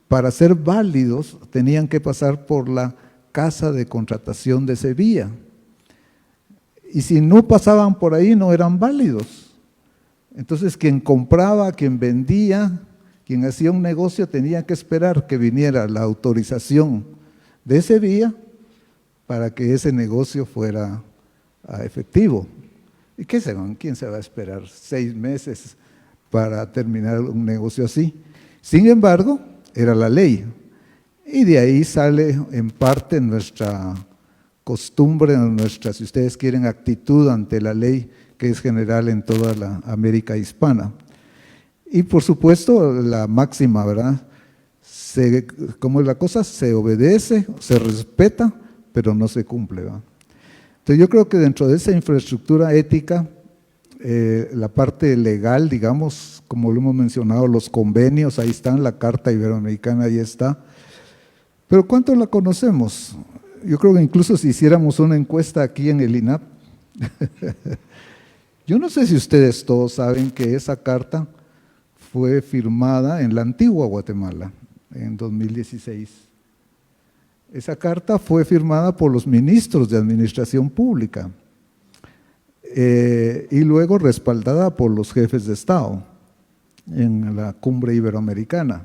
para ser válidos tenían que pasar por la Casa de Contratación de Sevilla. Y si no pasaban por ahí no eran válidos. Entonces quien compraba, quien vendía, quien hacía un negocio tenía que esperar que viniera la autorización de Sevilla para que ese negocio fuera efectivo. ¿Y quién se va a esperar 6 meses para terminar un negocio así? Sin embargo, era la ley. Y de ahí sale en parte nuestra costumbre, nuestra, si ustedes quieren, actitud ante la ley que es general en toda la América hispana. Y por supuesto la máxima, ¿verdad? ¿Cómo es la cosa? Se obedece, se respeta, pero no se cumple, ¿verdad? Entonces yo creo que dentro de esa infraestructura ética, la parte legal, digamos, como lo hemos mencionado, los convenios, ahí están, la Carta Iberoamericana ahí está, pero ¿cuánto la conocemos? Yo creo que incluso si hiciéramos una encuesta aquí en el INAP, yo no sé si ustedes todos saben que esa carta fue firmada en la antigua Guatemala, en 2016. Esa carta fue firmada por los ministros de Administración Pública y luego respaldada por los jefes de Estado en la Cumbre Iberoamericana.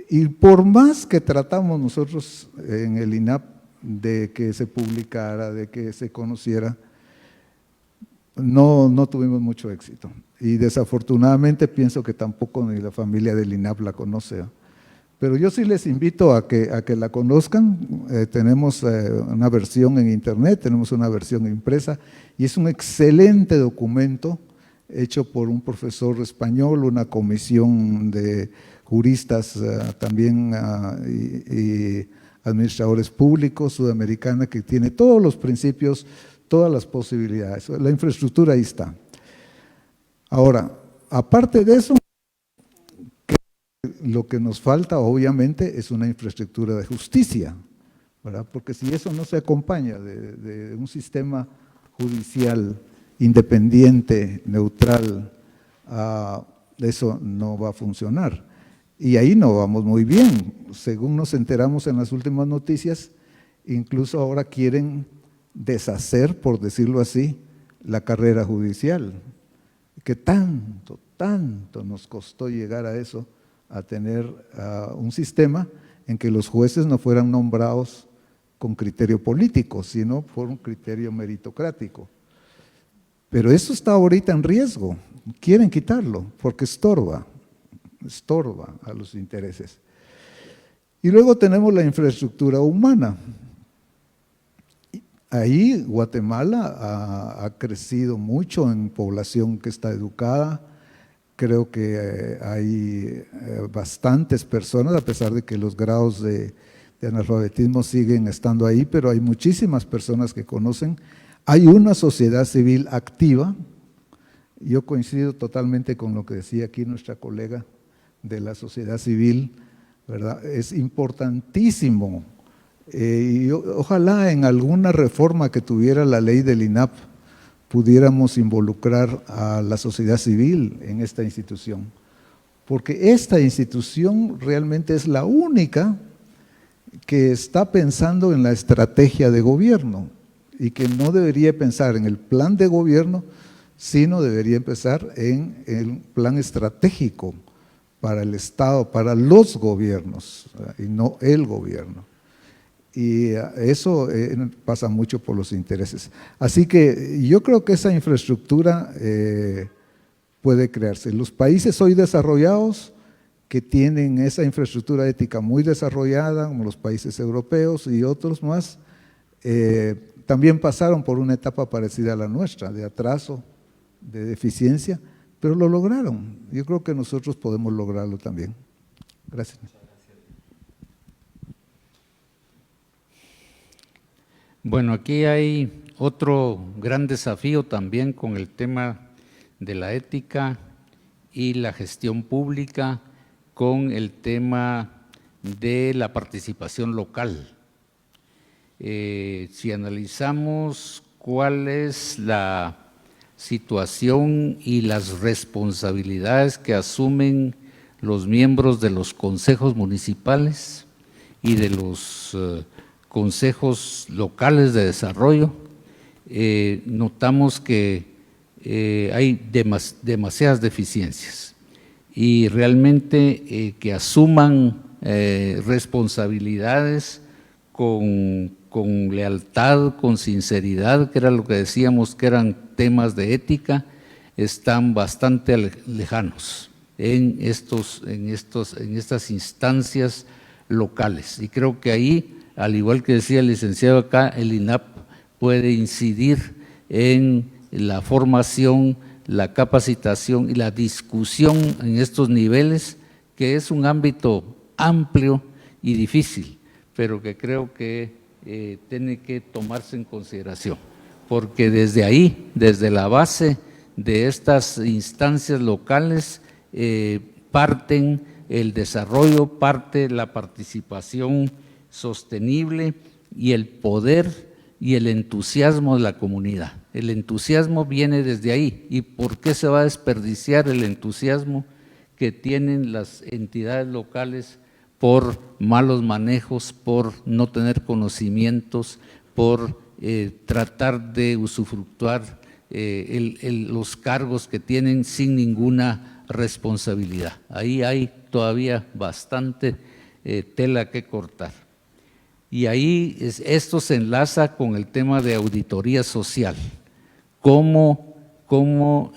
Y por más que tratamos nosotros en el INAP de que se publicara, de que se conociera, no tuvimos mucho éxito. Y desafortunadamente pienso que tampoco ni la familia del INAP la conoce. Pero yo sí les invito a que la conozcan. Tenemos una versión en internet, tenemos una versión impresa y es un excelente documento hecho por un profesor español, una comisión de juristas también y administradores públicos sudamericana que tiene todos los principios, todas las posibilidades. La infraestructura ahí está. Ahora, aparte de eso, lo que nos falta obviamente es una infraestructura de justicia, ¿verdad? Porque si eso no se acompaña de un sistema judicial independiente, neutral, eso no va a funcionar. Y ahí no vamos muy bien. Según nos enteramos en las últimas noticias, incluso ahora quieren deshacer, por decirlo así, la carrera judicial. Que tanto nos costó llegar a eso, a tener un sistema en que los jueces no fueran nombrados con criterio político, sino por un criterio meritocrático. Pero eso está ahorita en riesgo, quieren quitarlo porque estorba a los intereses. Y luego tenemos la infraestructura humana. Ahí Guatemala ha crecido mucho en población que está educada. Creo que hay bastantes personas, a pesar de que los grados de analfabetismo siguen estando ahí, pero hay muchísimas personas que conocen. Hay una sociedad civil activa. Yo coincido totalmente con lo que decía aquí nuestra colega de la sociedad civil, ¿verdad? Es importantísimo. Y ojalá en alguna reforma que tuviera la ley del INAP pudiéramos involucrar a la sociedad civil en esta institución, porque esta institución realmente es la única que está pensando en la estrategia de gobierno y que no debería pensar en el plan de gobierno, sino debería empezar en el plan estratégico para el Estado, para los gobiernos, y no el gobierno. Y eso pasa mucho por los intereses. Así que yo creo que esa infraestructura puede crearse. Los países hoy desarrollados que tienen esa infraestructura ética muy desarrollada, como los países europeos y otros más, también pasaron por una etapa parecida a la nuestra, de atraso, de deficiencia, pero lo lograron. Yo creo que nosotros podemos lograrlo también. Gracias. Bueno, aquí hay otro gran desafío también con el tema de la ética y la gestión pública, con el tema de la participación local. Si analizamos cuál es la situación y las responsabilidades que asumen los miembros de los consejos municipales y de los consejos locales de desarrollo, notamos que hay demasiadas deficiencias y realmente que asuman responsabilidades con lealtad, con sinceridad, que era lo que decíamos que eran temas de ética, están bastante lejanos en estas instancias locales. Y creo que ahí, al igual que decía el licenciado acá, el INAP puede incidir en la formación, la capacitación y la discusión en estos niveles, que es un ámbito amplio y difícil, pero que creo que tiene que tomarse en consideración, porque desde ahí, desde la base de estas instancias locales, parten el desarrollo, parte la participación sostenible y el poder y el entusiasmo de la comunidad. El entusiasmo viene desde ahí. ¿Y por qué se va a desperdiciar el entusiasmo que tienen las entidades locales por malos manejos, por no tener conocimientos, por tratar de usufructuar los cargos que tienen sin ninguna responsabilidad? Ahí hay todavía bastante tela que cortar. Y ahí esto se enlaza con el tema de auditoría social, cómo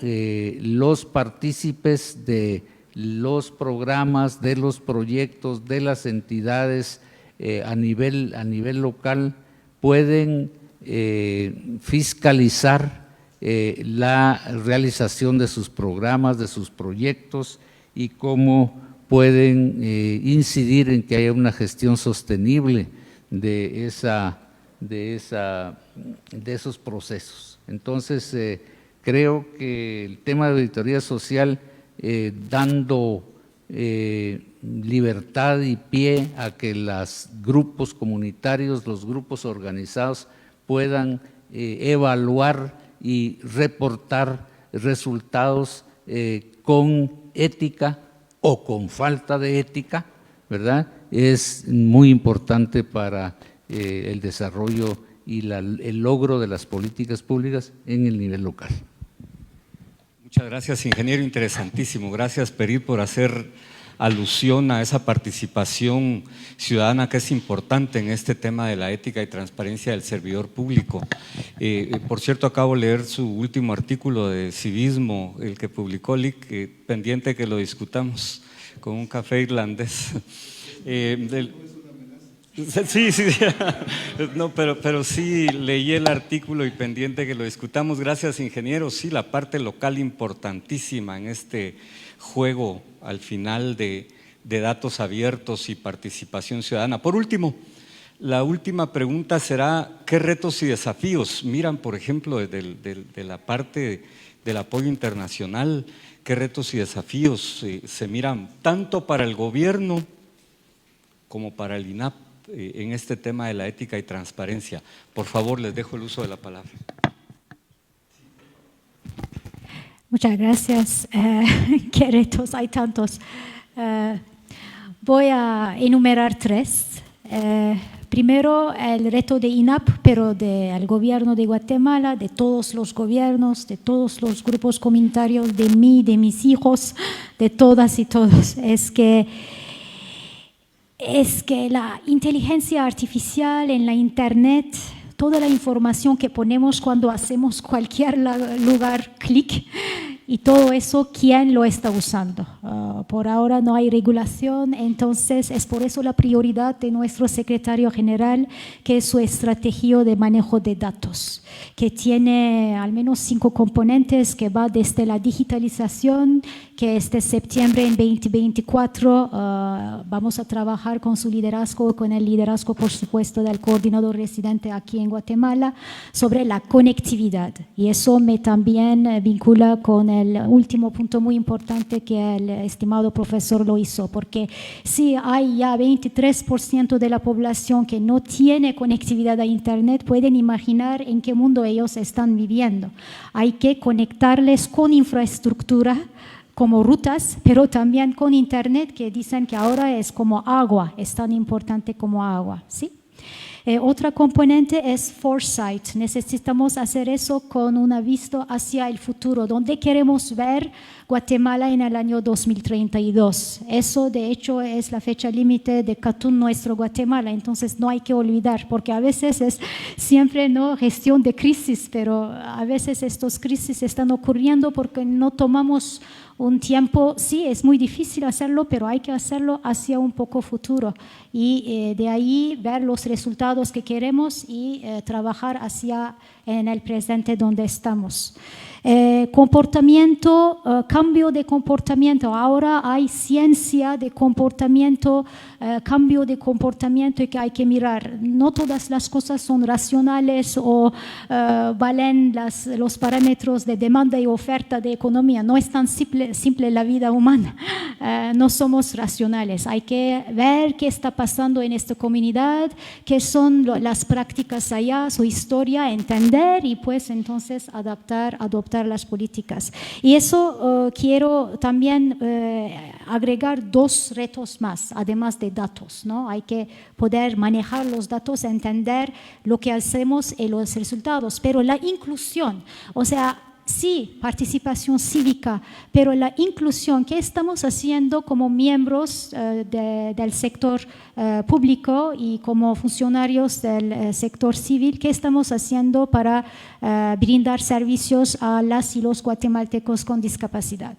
los partícipes de los programas, de los proyectos, de las entidades a nivel local pueden fiscalizar la realización de sus programas, de sus proyectos, y cómo pueden incidir en que haya una gestión sostenible de esos procesos. Entonces, creo que el tema de auditoría social, dando libertad y pie a que los grupos comunitarios, los grupos organizados puedan evaluar y reportar resultados con ética o con falta de ética, ¿verdad? Es muy importante para el desarrollo y el logro de las políticas públicas en el nivel local. Muchas gracias, ingeniero, interesantísimo. Gracias, Perir, por hacer alusión a esa participación ciudadana que es importante en este tema de la ética y transparencia del servidor público. Por cierto, acabo de leer su último artículo de civismo, el que publicó LIC, pendiente que lo discutamos con un café irlandés. Sí, no, pero sí leí el artículo y pendiente que lo discutamos. Gracias, ingeniero. Sí, la parte local importantísima en este juego al final de datos abiertos y participación ciudadana. Por último, la última pregunta será: ¿qué retos y desafíos miran, por ejemplo, de la parte del apoyo internacional? ¿Qué retos y desafíos se miran tanto para el gobierno como para el INAP en este tema de la ética y transparencia? Por favor, les dejo el uso de la palabra. Muchas gracias. ¿Qué retos? Hay tantos. Voy a enumerar tres. Primero, el reto de INAP, pero del gobierno de Guatemala, de todos los gobiernos, de todos los grupos comunitarios, de mí, de mis hijos, de todas y todos. Es que la inteligencia artificial en la Internet, toda la información que ponemos cuando hacemos cualquier lugar clic, y todo eso, ¿quién lo está usando? Por ahora no hay regulación, entonces es por eso la prioridad de nuestro secretario general, que es su estrategia de manejo de datos, que tiene al menos 5 componentes, que va desde la digitalización, que este septiembre en 2024 vamos a trabajar con su liderazgo, con el liderazgo, por supuesto, del coordinador residente aquí en Guatemala, sobre la conectividad. Y eso me también vincula con el último punto muy importante que el estimado profesor lo hizo, porque si hay ya 23% de la población que no tiene conectividad a Internet, pueden imaginar en qué mundo ellos están viviendo. Hay que conectarles con infraestructura, como rutas, pero también con Internet, que dicen que ahora es como agua, es tan importante como agua, ¿sí? Otra componente es foresight. Necesitamos hacer eso con una vista hacia el futuro, donde queremos ver Guatemala en el año 2032. Eso, de hecho, es la fecha límite de Catún Nuestro Guatemala, entonces no hay que olvidar, porque a veces es siempre no gestión de crisis, pero a veces estos crisis están ocurriendo porque no tomamos un tiempo. Sí, es muy difícil hacerlo, pero hay que hacerlo hacia un poco futuro y de ahí ver los resultados que queremos y trabajar hacia en el presente donde estamos. Comportamiento, cambio de comportamiento. Ahora hay ciencia de comportamiento, cambio de comportamiento que hay que mirar. No todas las cosas son racionales o valen los parámetros de demanda y oferta de economía. No es tan simple la vida humana. No somos racionales. Hay que ver qué está pasando en esta comunidad, qué son las prácticas allá, su historia, entender y pues entonces adoptar las políticas. Y eso quiero también agregar 2 retos más, además de datos, ¿no? Hay que poder manejar los datos, entender lo que hacemos y los resultados, pero la inclusión, o sea, sí, participación cívica, pero la inclusión, ¿qué estamos haciendo como miembros del sector público y como funcionarios del sector civil? ¿Qué estamos haciendo para brindar servicios a las y los guatemaltecos con discapacidad?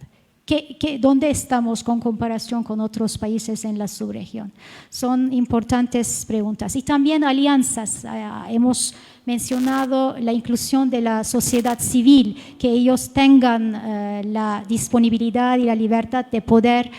¿Dónde estamos con comparación con otros países en la subregión? Son importantes preguntas. Y también alianzas. Hemos mencionado la inclusión de la sociedad civil, que ellos tengan la disponibilidad y la libertad de poder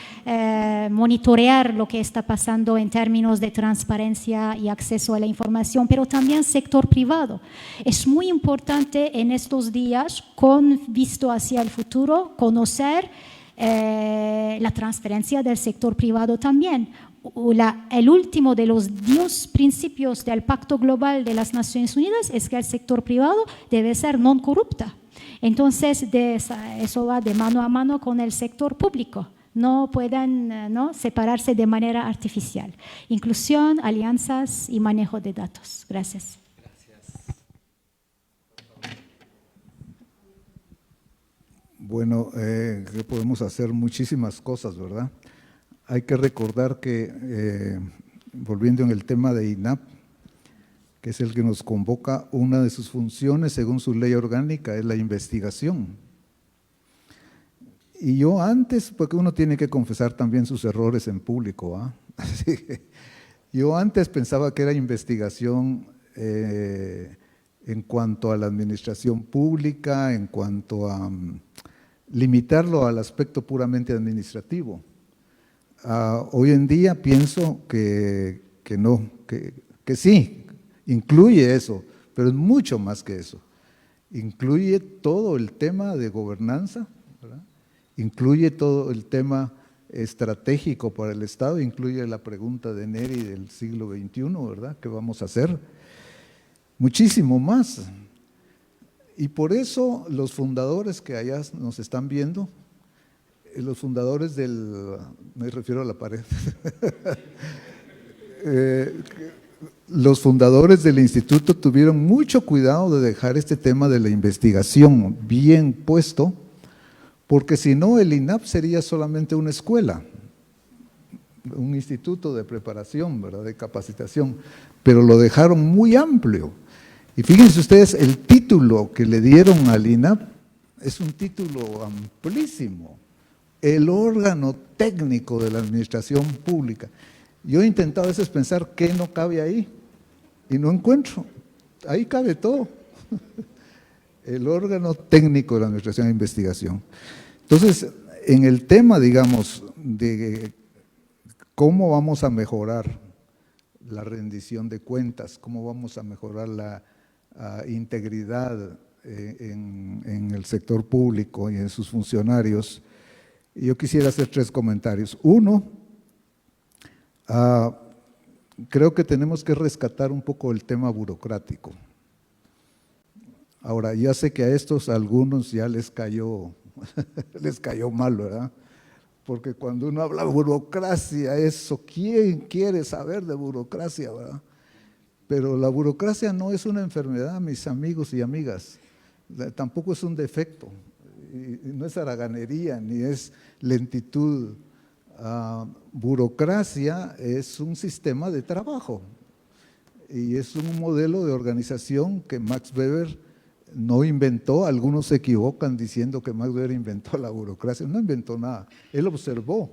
monitorear lo que está pasando en términos de transparencia y acceso a la información, pero también sector privado. Es muy importante en estos días, con visto hacia el futuro, conocer la transferencia del sector privado también. El último de los 10 principios del Pacto Global de las Naciones Unidas es que el sector privado debe ser no corrupta. Entonces, eso va de mano a mano con el sector público. No pueden separarse de manera artificial. Inclusión, alianzas y manejo de datos. Gracias. Bueno, que podemos hacer muchísimas cosas, ¿verdad? Hay que recordar que, volviendo en el tema de INAP, que es el que nos convoca, una de sus funciones, según su ley orgánica, es la investigación. Y yo antes, porque uno tiene que confesar también sus errores en público, ¿ah? Así que yo antes pensaba que era investigación en cuanto a la administración pública, en cuanto a limitarlo al aspecto puramente administrativo. Hoy en día pienso que no, que sí, incluye eso, pero es mucho más que eso. Incluye todo el tema de gobernanza, ¿verdad? Incluye todo el tema estratégico para el Estado, incluye la pregunta de Neri del siglo XXI, ¿verdad? ¿Qué vamos a hacer? Muchísimo más. Y por eso los fundadores que allá nos están viendo, los fundadores me refiero a la pared, los fundadores del instituto tuvieron mucho cuidado de dejar este tema de la investigación bien puesto, porque si no el INAP sería solamente una escuela, un instituto de preparación, ¿verdad?, de capacitación, pero lo dejaron muy amplio. Y fíjense ustedes, el título que le dieron al INAP es un título amplísimo, el órgano técnico de la administración pública. Yo he intentado a veces pensar qué no cabe ahí y no encuentro, ahí cabe todo. El órgano técnico de la administración de investigación. Entonces, en el tema, digamos, de cómo vamos a mejorar la rendición de cuentas, cómo vamos a mejorar la integridad en el sector público y en sus funcionarios, yo quisiera hacer 3 comentarios. Uno, creo que tenemos que rescatar un poco el tema burocrático. Ahora, ya sé que a estos algunos ya les cayó mal, ¿verdad? Porque cuando uno habla de burocracia, eso, ¿quién quiere saber de burocracia, verdad? Pero la burocracia no es una enfermedad, mis amigos y amigas, tampoco es un defecto, y no es haraganería, ni es lentitud. Burocracia es un sistema de trabajo y es un modelo de organización que Max Weber no inventó. Algunos se equivocan diciendo que Max Weber inventó la burocracia, no inventó nada, él observó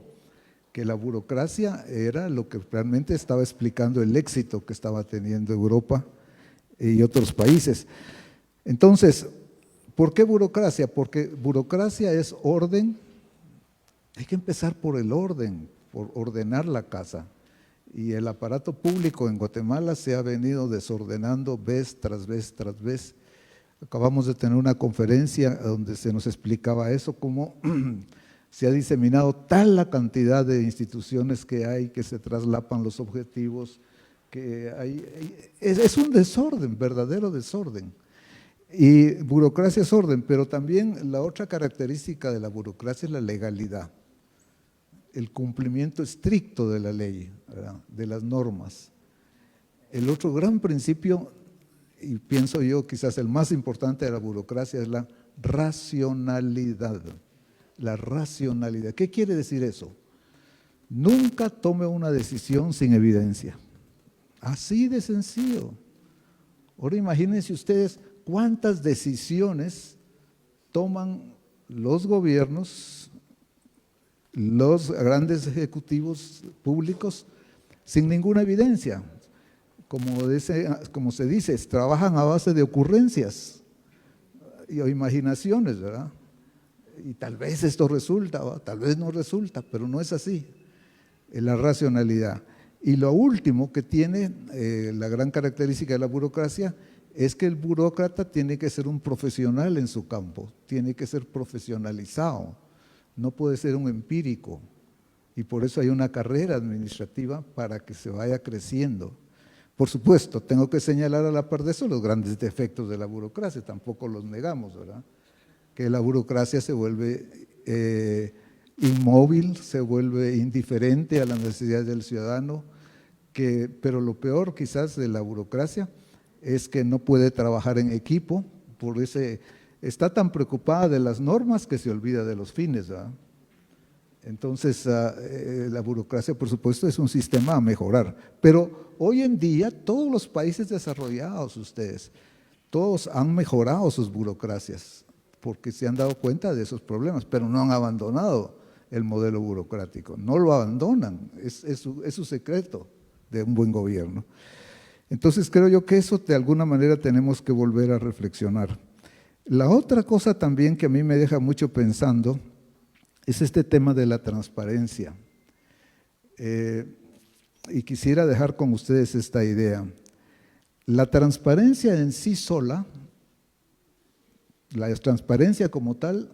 que la burocracia era lo que realmente estaba explicando el éxito que estaba teniendo Europa y otros países. Entonces, ¿por qué burocracia? Porque burocracia es orden. Hay que empezar por el orden, por ordenar la casa. Y el aparato público en Guatemala se ha venido desordenando vez tras vez tras vez. Acabamos de tener una conferencia donde se nos explicaba eso, cómo se ha diseminado tal la cantidad de instituciones que hay, que se traslapan los objetivos, que es un desorden, verdadero desorden. Y burocracia es orden, pero también la otra característica de la burocracia es la legalidad, el cumplimiento estricto de la ley, ¿verdad?, de las normas. El otro gran principio, y pienso yo quizás el más importante de la burocracia, es la racionalidad. La racionalidad. ¿Qué quiere decir eso? Nunca tome una decisión sin evidencia. Así de sencillo. Ahora imagínense ustedes cuántas decisiones toman los gobiernos, los grandes ejecutivos públicos sin ninguna evidencia. Como se dice, trabajan a base de ocurrencias y imaginaciones, ¿verdad? Y tal vez esto resulta, o tal vez no resulta, pero no es así. Es la racionalidad. Y lo último que tiene la gran característica de la burocracia es que el burócrata tiene que ser un profesional en su campo, tiene que ser profesionalizado, no puede ser un empírico. Y por eso hay una carrera administrativa para que se vaya creciendo. Por supuesto, tengo que señalar a la par de eso los grandes defectos de la burocracia, tampoco los negamos, ¿verdad? Que la burocracia se vuelve inmóvil, se vuelve indiferente a las necesidades del ciudadano, pero lo peor quizás de la burocracia es que no puede trabajar en equipo, está tan preocupada de las normas que se olvida de los fines, ¿verdad? Entonces, la burocracia, por supuesto, es un sistema a mejorar, pero hoy en día todos los países desarrollados, todos han mejorado sus burocracias, porque se han dado cuenta de esos problemas, pero no han abandonado el modelo burocrático, no lo abandonan, es su secreto de un buen gobierno. Entonces creo yo que eso de alguna manera tenemos que volver a reflexionar. La otra cosa también que a mí me deja mucho pensando es este tema de la transparencia. Y quisiera dejar con ustedes esta idea. La transparencia en sí sola, la transparencia como tal,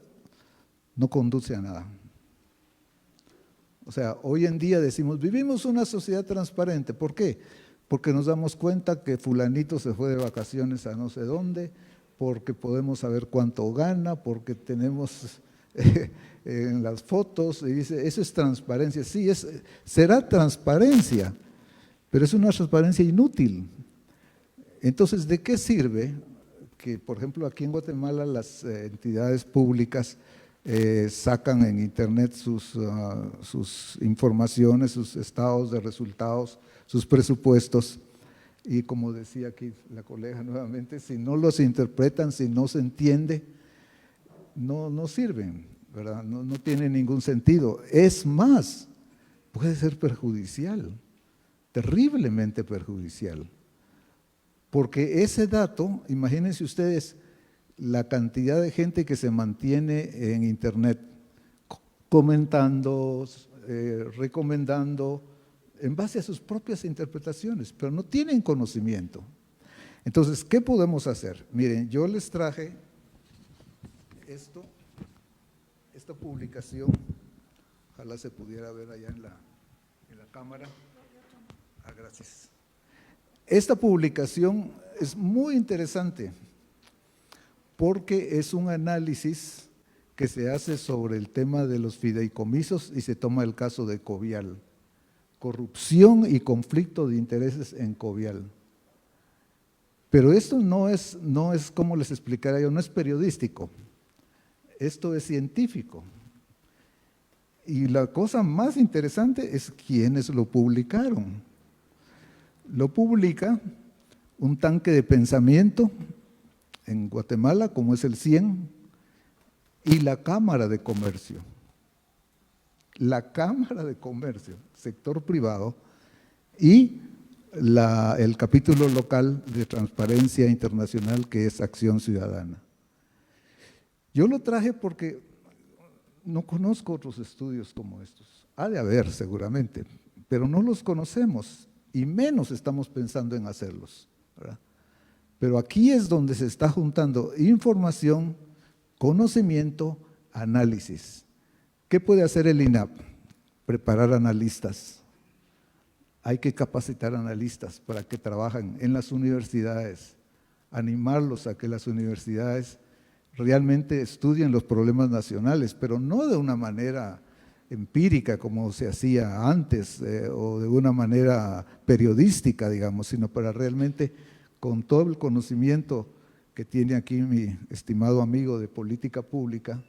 no conduce a nada. O sea, hoy en día decimos, vivimos una sociedad transparente. ¿Por qué? Porque nos damos cuenta que fulanito se fue de vacaciones a no sé dónde, porque podemos saber cuánto gana, porque tenemos en las fotos, y dice, eso es transparencia. Sí, será transparencia, pero es una transparencia inútil. Entonces, ¿de qué sirve que, por ejemplo, aquí en Guatemala las entidades públicas sacan en internet sus informaciones, sus estados de resultados, sus presupuestos? Y como decía aquí la colega nuevamente, si no los interpretan, si no se entiende, no sirven, ¿verdad? No tiene ningún sentido. Es más, puede ser perjudicial, terriblemente perjudicial. Porque ese dato, imagínense ustedes la cantidad de gente que se mantiene en internet comentando, recomendando, en base a sus propias interpretaciones, pero no tienen conocimiento. Entonces, ¿qué podemos hacer? Miren, yo les traje esta publicación, ojalá se pudiera ver allá en la cámara. Gracias. Esta publicación es muy interesante porque es un análisis que se hace sobre el tema de los fideicomisos y se toma el caso de Covial. Corrupción y conflicto de intereses en Covial. Pero esto no es como les explicaría yo, no es periodístico, esto es científico. Y la cosa más interesante es quiénes lo publicaron. Lo publica un tanque de pensamiento en Guatemala, como es el CIEN, y la Cámara de Comercio. La Cámara de Comercio, sector privado, y el capítulo local de Transparencia Internacional, que es Acción Ciudadana. Yo lo traje porque no conozco otros estudios como estos. Ha de haber seguramente, pero no los conocemos y menos estamos pensando en hacerlos, ¿verdad? Pero aquí es donde se está juntando información, conocimiento, análisis. ¿Qué puede hacer el INAP? Preparar analistas. Hay que capacitar analistas para que trabajen en las universidades, animarlos a que las universidades realmente estudien los problemas nacionales, pero no de una manera empírica como se hacía antes o de una manera periodística, digamos, sino para realmente con todo el conocimiento que tiene aquí mi estimado amigo de política pública.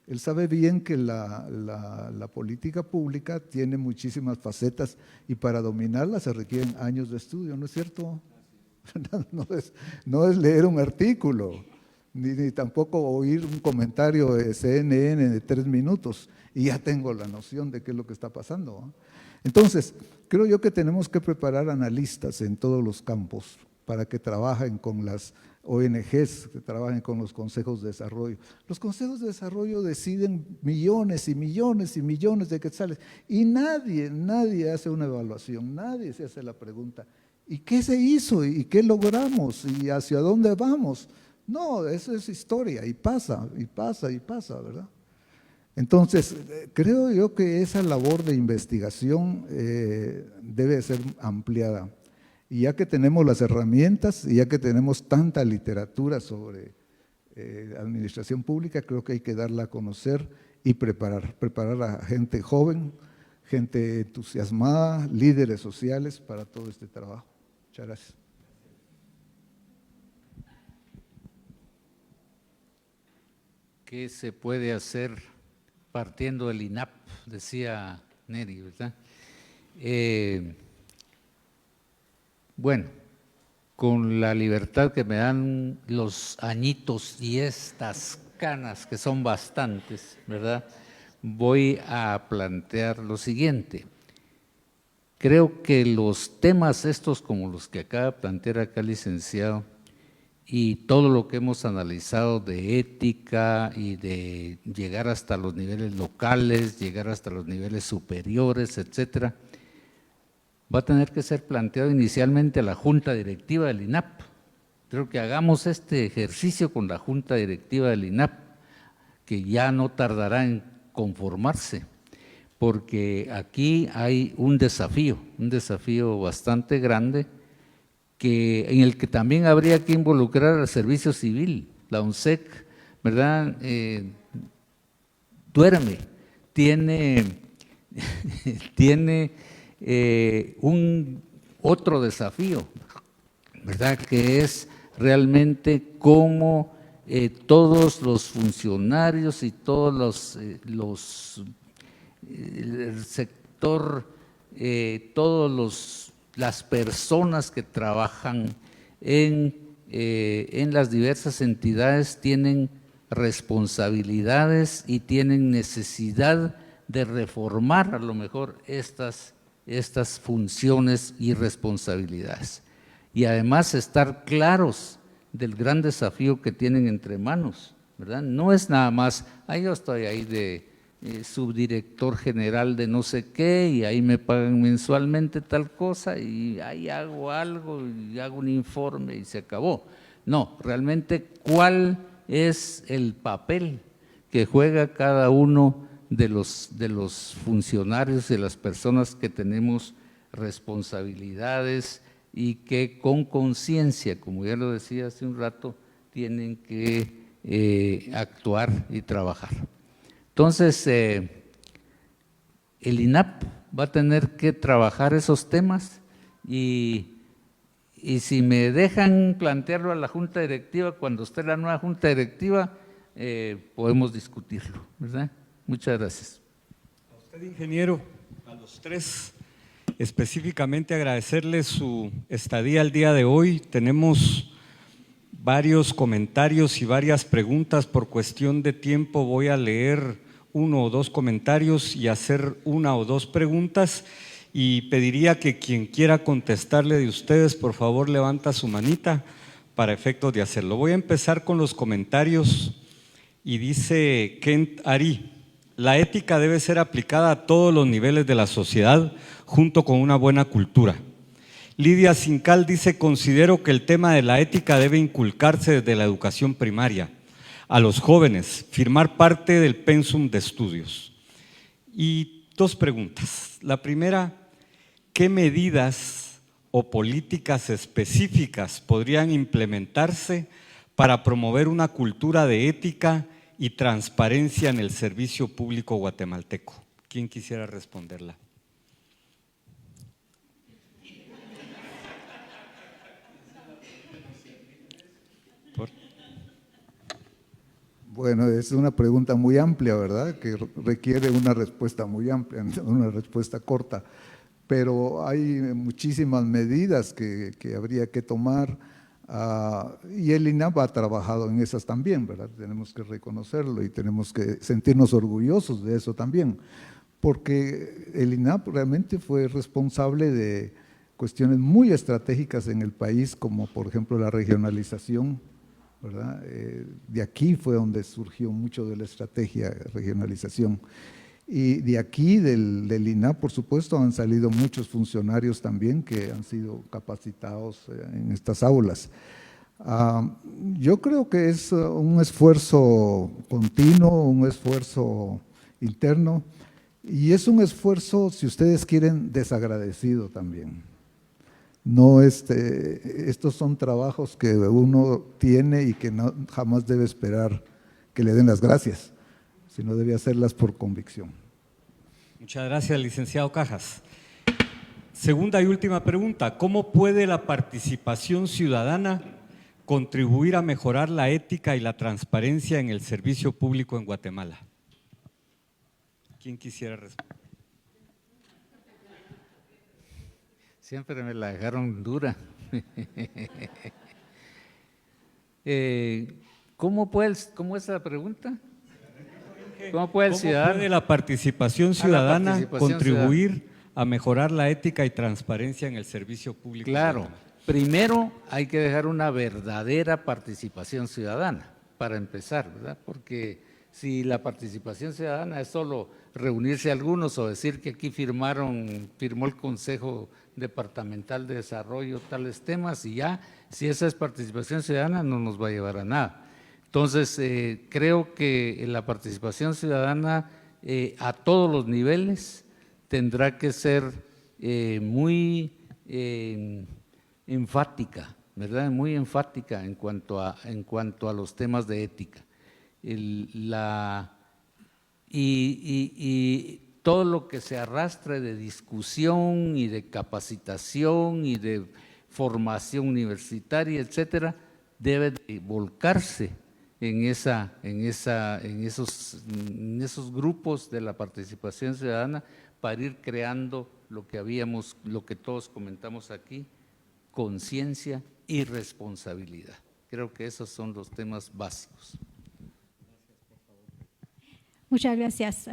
Él sabe bien que la política pública tiene muchísimas facetas y para dominarla se requieren años de estudio, ¿no es cierto? No es leer un artículo, ni tampoco oír un comentario de CNN de 3 minutos y ya tengo la noción de qué es lo que está pasando, ¿no? Entonces, creo yo que tenemos que preparar analistas en todos los campos para que trabajen con las ONGs, que trabajen con los consejos de desarrollo. Los consejos de desarrollo deciden millones y millones y millones de quetzales y nadie hace una evaluación, nadie se hace la pregunta, ¿y qué se hizo? ¿Y qué logramos? ¿Y hacia dónde vamos? No, eso es historia y pasa, ¿verdad? Entonces, creo yo que esa labor de investigación debe ser ampliada. Y ya que tenemos las herramientas y ya que tenemos tanta literatura sobre administración pública, creo que hay que darla a conocer y preparar a gente joven, gente entusiasmada, líderes sociales para todo este trabajo. Muchas gracias. ¿Qué se puede hacer partiendo del INAP? Decía Neri, ¿verdad? Bueno, con la libertad que me dan los añitos y estas canas, que son bastantes, ¿verdad? Voy a plantear lo siguiente. Creo que los temas estos, como los que acaba de plantear acá el licenciado, y todo lo que hemos analizado de ética y de llegar hasta los niveles locales, llegar hasta los niveles superiores, etcétera, va a tener que ser planteado inicialmente a la Junta Directiva del INAP. Creo que hagamos este ejercicio con la Junta Directiva del INAP, que ya no tardará en conformarse, porque aquí hay un desafío bastante grande, en el que también habría que involucrar al servicio civil, la UNSEC, ¿verdad? Duerme, tiene otro desafío, ¿verdad? Que es realmente cómo todos los funcionarios y todos el sector, las personas que trabajan en las diversas entidades tienen responsabilidades y tienen necesidad de reformar a lo mejor estas funciones y responsabilidades. Y además estar claros del gran desafío que tienen entre manos, ¿verdad? No es nada más, yo estoy ahí de subdirector general de no sé qué y ahí me pagan mensualmente tal cosa y ahí hago algo y hago un informe y se acabó. No, realmente cuál es el papel que juega cada uno de los funcionarios, de las personas que tenemos responsabilidades y que con conciencia, como ya lo decía hace un rato, tienen que actuar y trabajar. Entonces, el INAP va a tener que trabajar esos temas y si me dejan plantearlo a la Junta Directiva, cuando esté la nueva Junta Directiva, podemos discutirlo, ¿verdad? Muchas gracias. A usted, ingeniero, a los tres, específicamente agradecerles su estadía el día de hoy. Tenemos varios comentarios y varias preguntas. Por cuestión de tiempo voy a leer 1 o 2 comentarios y hacer 1 o 2 preguntas, y pediría que quien quiera contestarle de ustedes, por favor, levanta su manita para efectos de hacerlo. Voy a empezar con los comentarios y dice Kent Ari: la ética debe ser aplicada a todos los niveles de la sociedad junto con una buena cultura. Lidia Cincal dice: considero que el tema de la ética debe inculcarse desde la educación primaria a los jóvenes, firmar parte del pensum de estudios. Y 2 preguntas. La primera: ¿qué medidas o políticas específicas podrían implementarse para promover una cultura de ética y transparencia en el servicio público guatemalteco? ¿Quién quisiera responderla? Bueno, es una pregunta muy amplia, ¿verdad? Que requiere una respuesta muy amplia, una respuesta corta. Pero hay muchísimas medidas que habría que tomar, y el INAP ha trabajado en esas también, ¿verdad? Tenemos que reconocerlo y tenemos que sentirnos orgullosos de eso también, porque el INAP realmente fue responsable de cuestiones muy estratégicas en el país, como por ejemplo la regionalización, ¿verdad? De aquí fue donde surgió mucho de la estrategia de regionalización. Y de aquí, del INAP, por supuesto, han salido muchos funcionarios también que han sido capacitados en estas aulas. Yo creo que es un esfuerzo continuo, un esfuerzo interno, y es un esfuerzo, si ustedes quieren, desagradecido también. No, estos son trabajos que uno tiene y que no, jamás debe esperar que le den las gracias, sino debe hacerlas por convicción. Muchas gracias, licenciado Cajas. Segunda y última pregunta: ¿cómo puede la participación ciudadana contribuir a mejorar la ética y la transparencia en el servicio público en Guatemala? ¿Quién quisiera responder? Siempre me la dejaron dura. ¿Cómo es la pregunta? ¿Cómo puede la participación ciudadana contribuir a mejorar la ética y transparencia en el servicio público? Claro, primero hay que dejar una verdadera participación ciudadana, para empezar, ¿verdad? Porque si la participación ciudadana es solo reunirse algunos o decir que aquí firmó el Consejo Departamental de Desarrollo tales temas y ya, si esa es participación ciudadana no nos va a llevar a nada. Entonces, creo que la participación ciudadana a todos los niveles tendrá que ser muy enfática, ¿verdad? Muy enfática en cuanto a los temas de ética. Y todo lo que se arrastre de discusión y de capacitación y de formación universitaria, etcétera, debe de volcarse en esos grupos de la participación ciudadana para ir creando lo que todos comentamos aquí, conciencia y responsabilidad. Creo que esos son los temas básicos. Muchas gracias.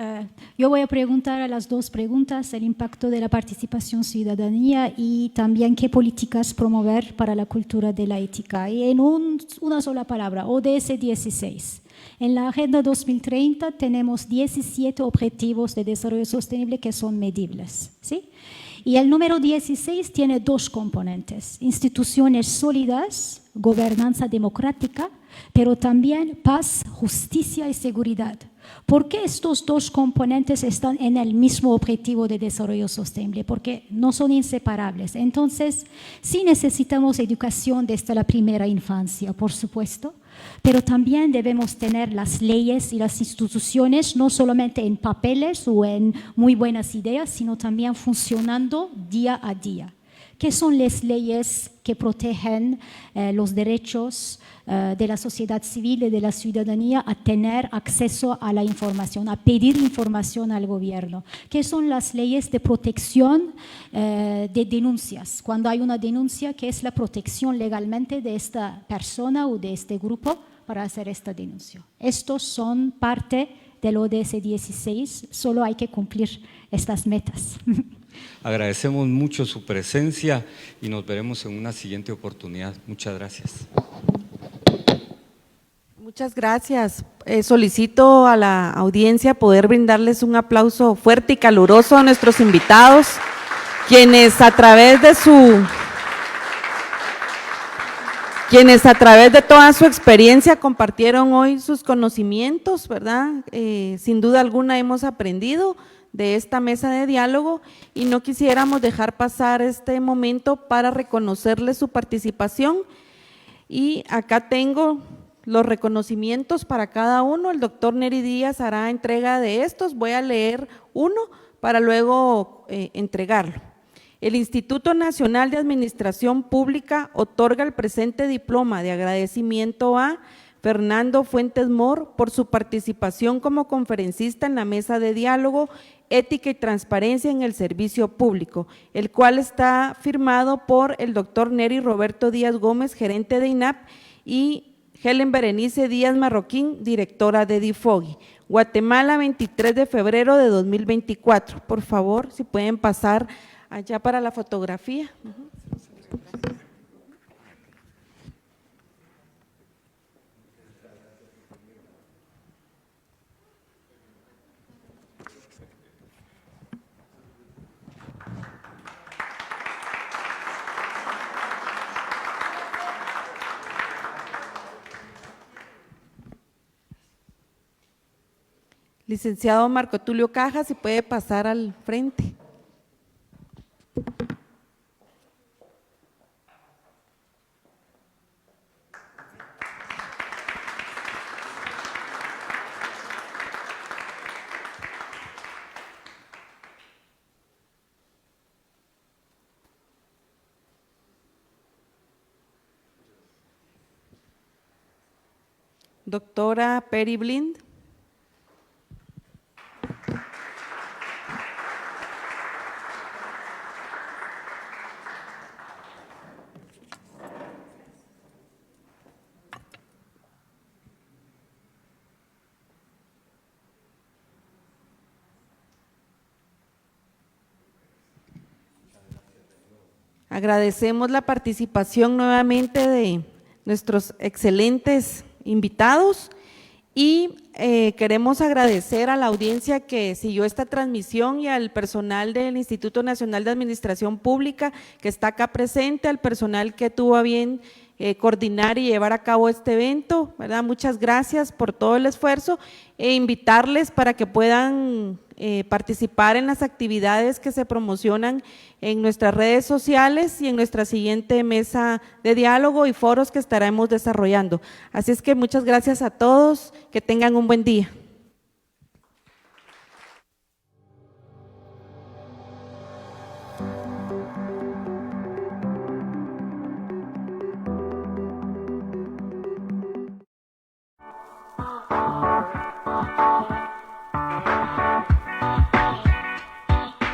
Yo voy a preguntar a las dos preguntas, el impacto de la participación ciudadanía y también qué políticas promover para la cultura de la ética. Y en una sola palabra, ODS 16. En la Agenda 2030 tenemos 17 objetivos de desarrollo sostenible que son medibles, ¿sí? Y el número 16 tiene dos componentes: instituciones sólidas, gobernanza democrática, pero también paz, justicia y seguridad. ¿Por qué estos dos componentes están en el mismo objetivo de desarrollo sostenible? Porque no son inseparables. Entonces, sí necesitamos educación desde la primera infancia, por supuesto, pero también debemos tener las leyes y las instituciones no solamente en papeles o en muy buenas ideas, sino también funcionando día a día. ¿Qué son las leyes que protegen los derechos de la sociedad civil y de la ciudadanía a tener acceso a la información, a pedir información al gobierno? ¿Qué son las leyes de protección de denuncias? Cuando hay una denuncia, ¿qué es la protección legalmente de esta persona o de este grupo para hacer esta denuncia? Estos son parte del ODS 16, solo hay que cumplir estas metas. Agradecemos mucho su presencia y nos veremos en una siguiente oportunidad. Muchas gracias. Muchas gracias. Solicito a la audiencia poder brindarles un aplauso fuerte y caluroso a nuestros invitados, quienes a través de toda su experiencia compartieron hoy sus conocimientos, ¿verdad? Sin duda alguna hemos aprendido de esta mesa de diálogo y no quisiéramos dejar pasar este momento para reconocerles su participación. Y acá tengo los reconocimientos para cada uno. El doctor Neri Díaz hará entrega de estos. Voy a leer uno para luego entregarlo. El Instituto Nacional de Administración Pública otorga el presente diploma de agradecimiento a Fernando Fuentes Mor por su participación como conferencista en la mesa de diálogo Ética y Transparencia en el Servicio Público, el cual está firmado por el doctor Neri Roberto Díaz Gómez, gerente de INAP, y Helen Berenice Díaz Marroquín, directora de DIFOGI. Guatemala, 23 de febrero de 2024. Por favor, si pueden pasar allá para la fotografía. Licenciado Marco Tulio Caja, si puede pasar al frente. Doctora Peri Blind. Agradecemos la participación nuevamente de nuestros excelentes invitados y queremos agradecer a la audiencia que siguió esta transmisión y al personal del Instituto Nacional de Administración Pública que está acá presente, al personal que tuvo a bien coordinar y llevar a cabo este evento, ¿verdad? Muchas gracias por todo el esfuerzo e invitarles para que puedan participar en las actividades que se promocionan en nuestras redes sociales y en nuestra siguiente mesa de diálogo y foros que estaremos desarrollando. Así es que muchas gracias a todos, que tengan un buen día.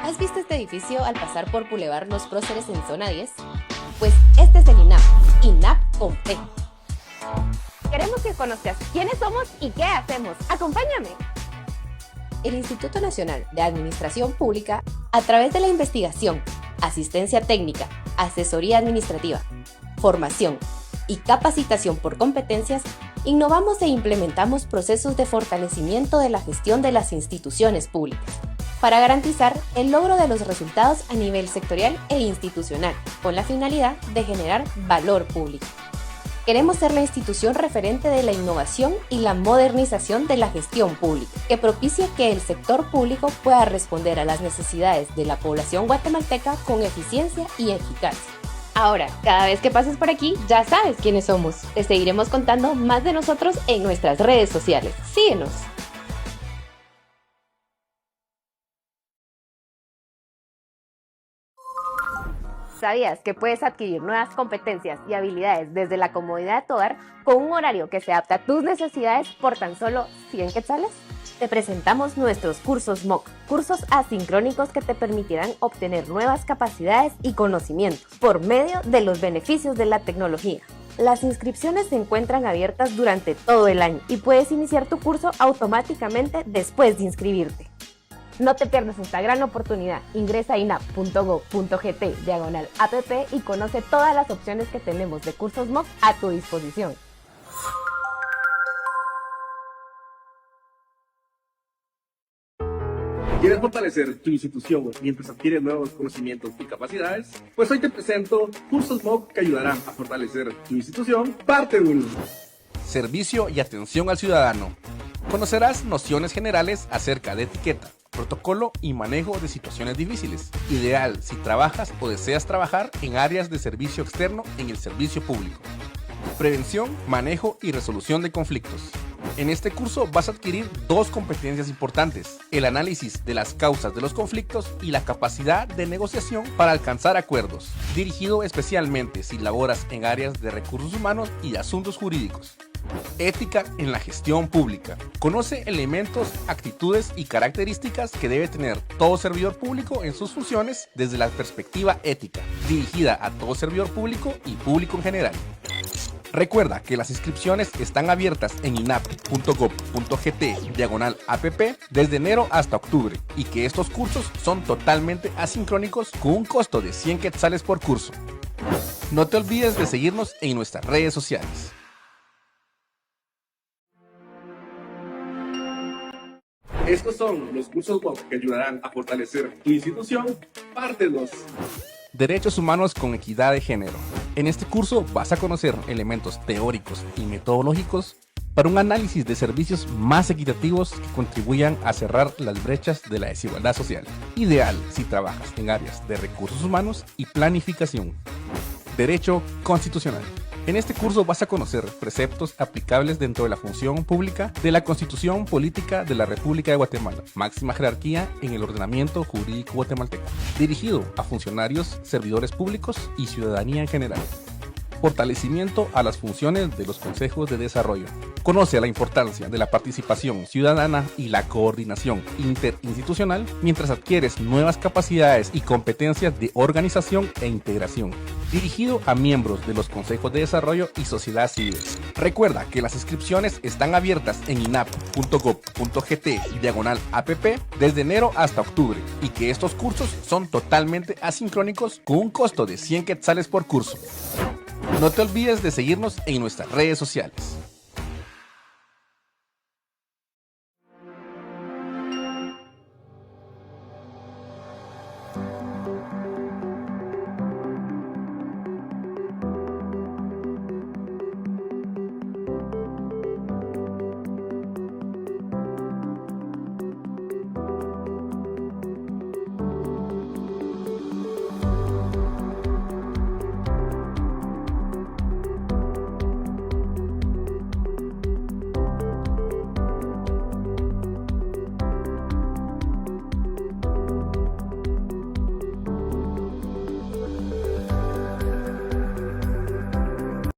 ¿Has visto este edificio al pasar por Boulevard Los Próceres en zona 10? Pues este es el INAP, INAP con P. Queremos que conozcas quiénes somos y qué hacemos. ¡Acompáñame! El Instituto Nacional de Administración Pública, a través de la investigación, asistencia técnica, asesoría administrativa, formación y capacitación por competencias, innovamos e implementamos procesos de fortalecimiento de la gestión de las instituciones públicas para garantizar el logro de los resultados a nivel sectorial e institucional, con la finalidad de generar valor público. Queremos ser la institución referente de la innovación y la modernización de la gestión pública, que propicie que el sector público pueda responder a las necesidades de la población guatemalteca con eficiencia y eficacia. Ahora, cada vez que pases por aquí, ya sabes quiénes somos. Te seguiremos contando más de nosotros en nuestras redes sociales. Síguenos. ¿Sabías que puedes adquirir nuevas competencias y habilidades desde la comodidad de tu hogar con un horario que se adapta a tus necesidades por tan solo 100 quetzales? Te presentamos nuestros cursos MOOC, cursos asincrónicos que te permitirán obtener nuevas capacidades y conocimientos por medio de los beneficios de la tecnología. Las inscripciones se encuentran abiertas durante todo el año y puedes iniciar tu curso automáticamente después de inscribirte. No te pierdas esta gran oportunidad. Ingresa a inap.go.gt/app y conoce todas las opciones que tenemos de cursos MOOC a tu disposición. ¿Quieres fortalecer tu institución mientras adquieres nuevos conocimientos y capacidades? Pues hoy te presento cursos MOOC que ayudarán a fortalecer tu institución, parte 1. Servicio y atención al ciudadano. Conocerás nociones generales acerca de etiqueta, protocolo y manejo de situaciones difíciles, ideal si trabajas o deseas trabajar en áreas de servicio externo en el servicio público. Prevención, manejo y resolución de conflictos. En este curso vas a adquirir dos competencias importantes: el análisis de las causas de los conflictos y la capacidad de negociación para alcanzar acuerdos, dirigido especialmente si laboras en áreas de recursos humanos y asuntos jurídicos. Ética en la gestión pública. Conoce elementos, actitudes y características que debe tener todo servidor público en sus funciones desde la perspectiva ética, dirigida a todo servidor público y público en general. Recuerda que las inscripciones están abiertas en inap.gov.gt/app desde enero hasta octubre y que estos cursos son totalmente asincrónicos con un costo de 100 quetzales por curso. No te olvides de seguirnos en nuestras redes sociales. Estos son los cursos MOOC que ayudarán a fortalecer tu institución, parte 2. Derechos humanos con equidad de género. En este curso vas a conocer elementos teóricos y metodológicos para un análisis de servicios más equitativos que contribuyan a cerrar las brechas de la desigualdad social. Ideal si trabajas en áreas de recursos humanos y planificación. Derecho constitucional. En este curso vas a conocer preceptos aplicables dentro de la función pública de la Constitución Política de la República de Guatemala, máxima jerarquía en el ordenamiento jurídico guatemalteco, dirigido a funcionarios, servidores públicos y ciudadanía en general. Fortalecimiento a las funciones de los consejos de desarrollo. Conoce la importancia de la participación ciudadana y la coordinación interinstitucional mientras adquieres nuevas capacidades y competencias de organización e integración, dirigido a miembros de los consejos de desarrollo y sociedad civil. Recuerda que las inscripciones están abiertas en inap.gov.gt/app desde enero hasta octubre y que estos cursos son totalmente asincrónicos con un costo de 100 quetzales por curso. No te olvides de seguirnos en nuestras redes sociales.